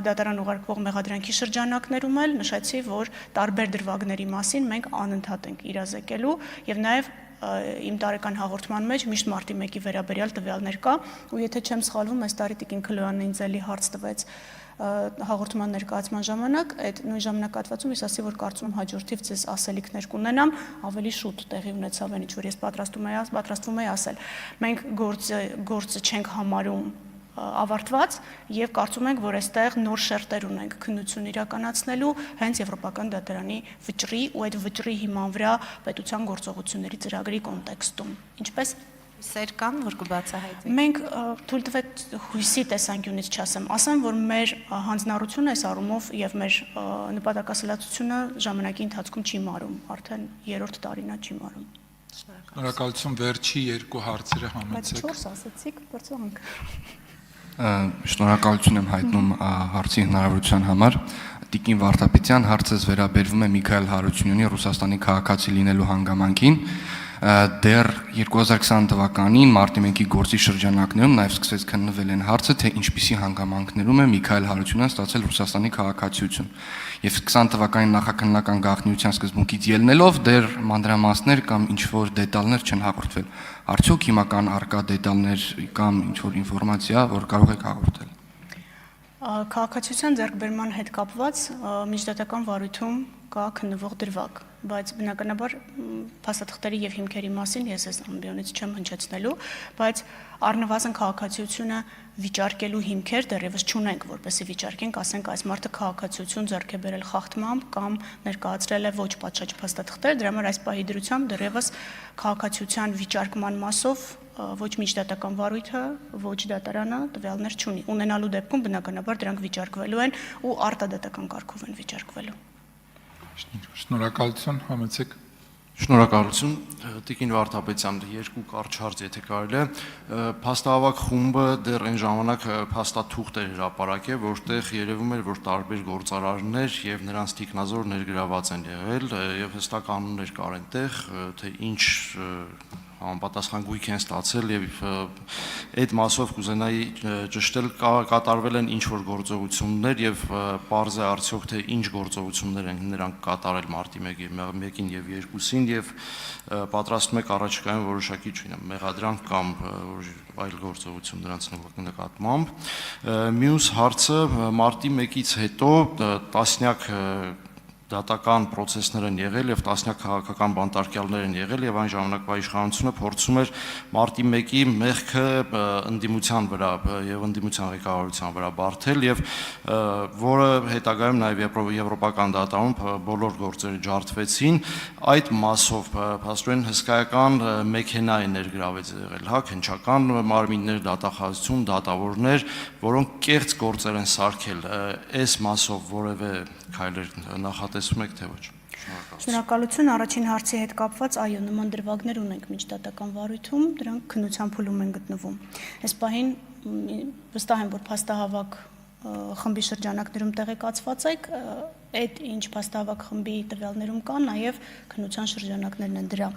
դատարան ուղարկվող մեղադրանքի շրջանակներում էլ նշեցի, որ տարբեր դրվագների մասին մենք անընդհատ ենք իրազեկելու եւ նաեւ իմ տարեկան հաղորդման մեջ միշտ մարտի 1-ի վերաբերյալ տվյալներ կա, ու եթե չեմ սխալվում, այս տարի Տիկին Քլոյանն ինձ էլի հարց տվեց հաղորդման ներկայացման ժամանակ, այդ նույն ժամանակահատվածում ես ասի, որ կարծում եմ հաջորդիվ ձեզ ասելիքներ կունենամ, ավելի շուտ տեղի ունեցավ այն ինչ որ ես պատրաստվում եի ասել։ Մենք գործը չենք համարում ավարտված եւ կարծում ենք, որ այստեղ նոր շերտեր ունենք քննություն իրականացնելու հենց Եվրոպական դատարանի վճռի ու այդ վճռի հիման վրա պետության գործողությունների ծրագրի կոնտեքստում։ Ինչպես Սեր կան, որ կբացահայտվի։ Մենք թույլ տվեք հույսի տեսանկյունից չասեմ, ասեմ, որ մեր հանձնառությունը այս առումով եւ մեր նպատակասլացությունը ժամանակի ընթացքում չի մարում, արդեն 3-րդ տարին է չի մարում։ Շնորհակալություն, վերջի երկու հարցերը համեցեք։ Բայց 4 ասացիք, բարձրանք։ Շնորհակալություն եմ հայտնում հարցի հնարավորության համար։ Տիկին Վարդապետյան, հարցս վերաբերվում է Միքայել Հարությունյանի Ռուսաստանի քաղաքացի լինելու հանգամանքին։ Դեռ 2020 թվականին մարտի 1-ի գործի շրջանակներում նաև սկսեց քննվել են հարցը, թե ինչպիսի հանգամանքներում է Միքայել Հարությունյանը ստացել Ռուսաստանի քաղաքացիություն։ Եվ 20 թվականի նախաքննական գաղտնիության սկզբունքից ելնելով դեռ մանրամասներ կամ ինչ-որ դետալներ չեն հաղորդվել։ Արդյոք հիմա կան առկա դետալներ կամ ինչ-որ ինֆորմացիա, որ կարող եք հաղորդել։ Քաղաքացիության ձեռքբերման հետ կապված միջդատական վարույթում կա քննվող դրվագ, բայց բնականաբար փաստաթղթերի եւ հիմքերի մասին ես այս ամբիոնից չեմ հնչեցնելու, բայց առնվազն քաղաքացիությունը վիճարկելու հիմքեր դեռևս չունենք, որպեսզի վիճարկենք, ասենք այս մարդը քաղաքացիություն ձեռք է բերել խախտմամբ կամ ներկայացրել է ոչ պատշաճ փաստաթղթեր, դրա համար այս պահի դրությամբ դեռևս քաղաքացիության վիճարկման մասով ոչ միջդատական վարույթը, ոչ դատարանը տվյալներ չունի։ Ունենալու դեպքում բնականաբար դրանք վիճարկվելու են ու արտադատական կարգով են վիճարկվելու։ Շնորհակալություն, համեցեք։ Շնորհակալություն, Տիկին Վարդապետյան, երկու կարճ հարց, եթե կարելի է։ Փաստահավաք խումբը դեռ այն ժամանակ փաստաթուղթ էր հրապարակել, որտեղ երևում էր, որ տարբեր գործարարներ եւ նրանց թիկնազոր ներգրաված են եղել եւ հստակ անուններ կար այնտեղ, թե ինչ համապատասխան գույք են ստացել եւ այդ մասով կուզենայի ճշտել կատարվել են ինչ որ գործողություններ եւ պարզ է արդյոք թե ինչ գործողություններ են նրանք կատարել մարտի 1-ին եւ 2-ին եւ պատրաստում եք առաջիկայում որոշակի չունեմ մեղադրանք կամ այլ գործողություն դրանց նկատմամբ։ Մյուս հարցը մարտի 1-ից հետո տասնյակ դատական process-ներ են եղել եւ տասնյակ քաղաքական բանտարկյալներ են եղել եւ այն ժամանակվա իշխանությունը փորձում էր մարտի 1-ի մեղքը ընդդիմության վրա եւ ընդդիմության ղեկավարության վրա բարթել եւ որը հետագայում նաեւ եվրոպական դատարանում բոլոր գործերը ջարդվեցին այդ մասով փաստորեն հսկայական մեքենա է ներգրավեց եղել հա քնչական մարմիններ դատախազություն դատավորներ որոնք կեղծ գործեր են սարքել այս մասով որևէ քայլեր նախատեսում եք թե ոչ։ Շնորհակալություն առաջին հարցի հետ կապված, այո, նման դրվագներ ունենք միջդատական վարույթում, դրանք քննության փուլում են գտնվում։ Այս պահին վստահ եմ, որ փաստահավաք խմբի շրջանակներում տեղեկացված եք, այդ ինչ փաստահավաք խմբի տվյալներում կա, նաև քննության շրջանակներն են դրա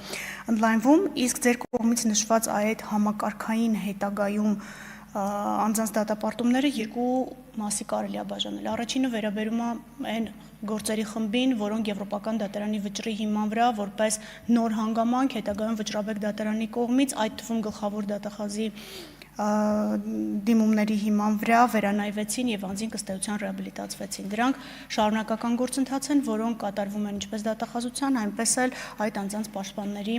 ընդլայնվում, իսկ ձեր կողմից նշված այդ համակարգային հետագայում անձանց դատապարտումները երկու մասի կարելի է բաժանել։ Առաջինը վերաբերում է այն գործերի խմբին, որոնք Եվրոպական դատարանի վճռի հիման վրա որպես նոր հանգամանք հետագայում վճռաբեկ դատարանի կողմից, այդ թվում գլխավոր դատախազի դիմումների հիման վրա վերանայվեցին եւ անձին ըստեյության ռեաբիլիտացվեցին։ Դրանք շարունակական գործընթաց են, որոնք կատարվում են ինչպես դատախազության, այնպես էլ այդ անձանց պաշտպանների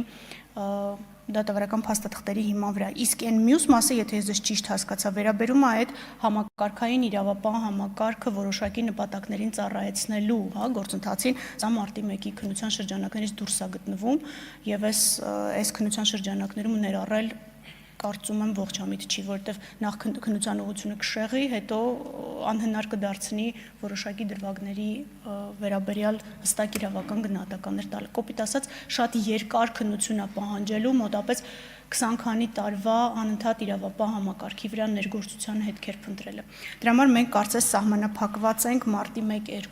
դատավարական փաստաթղթերի հիման վրա։ Իսկ այն մյուս մասը, եթե ես ձեզ ճիշտ հասկացա, վերաբերում է այդ համակարգային իրավապահ համակարգը որոշակի նպատակներին ծառայեցնելու, հա, գործընթացին, սա մարտի 1-ի քննության շրջանակներից դուրս է գտնվում եւ այս քննության շրջանակներում ներառել կարծում եմ ողջամիտ չի, որովհետև նախ քննության ուղղությունը կշեղի, հետո անհնար կդարձնի որոշակի դրվագների վերաբերյալ հստակ իրավական գնահատականներ տալ։ Կոպիտ ասած, շատ երկար քննություն է պահանջելու, մոտապես 20 քանի տարվա անընդհատ իրավապահ համակարգի վրա ներգործության հետքեր փնտրելը։ Դրա համար մենք կարծես սահմանափակված ենք մարտի 1-2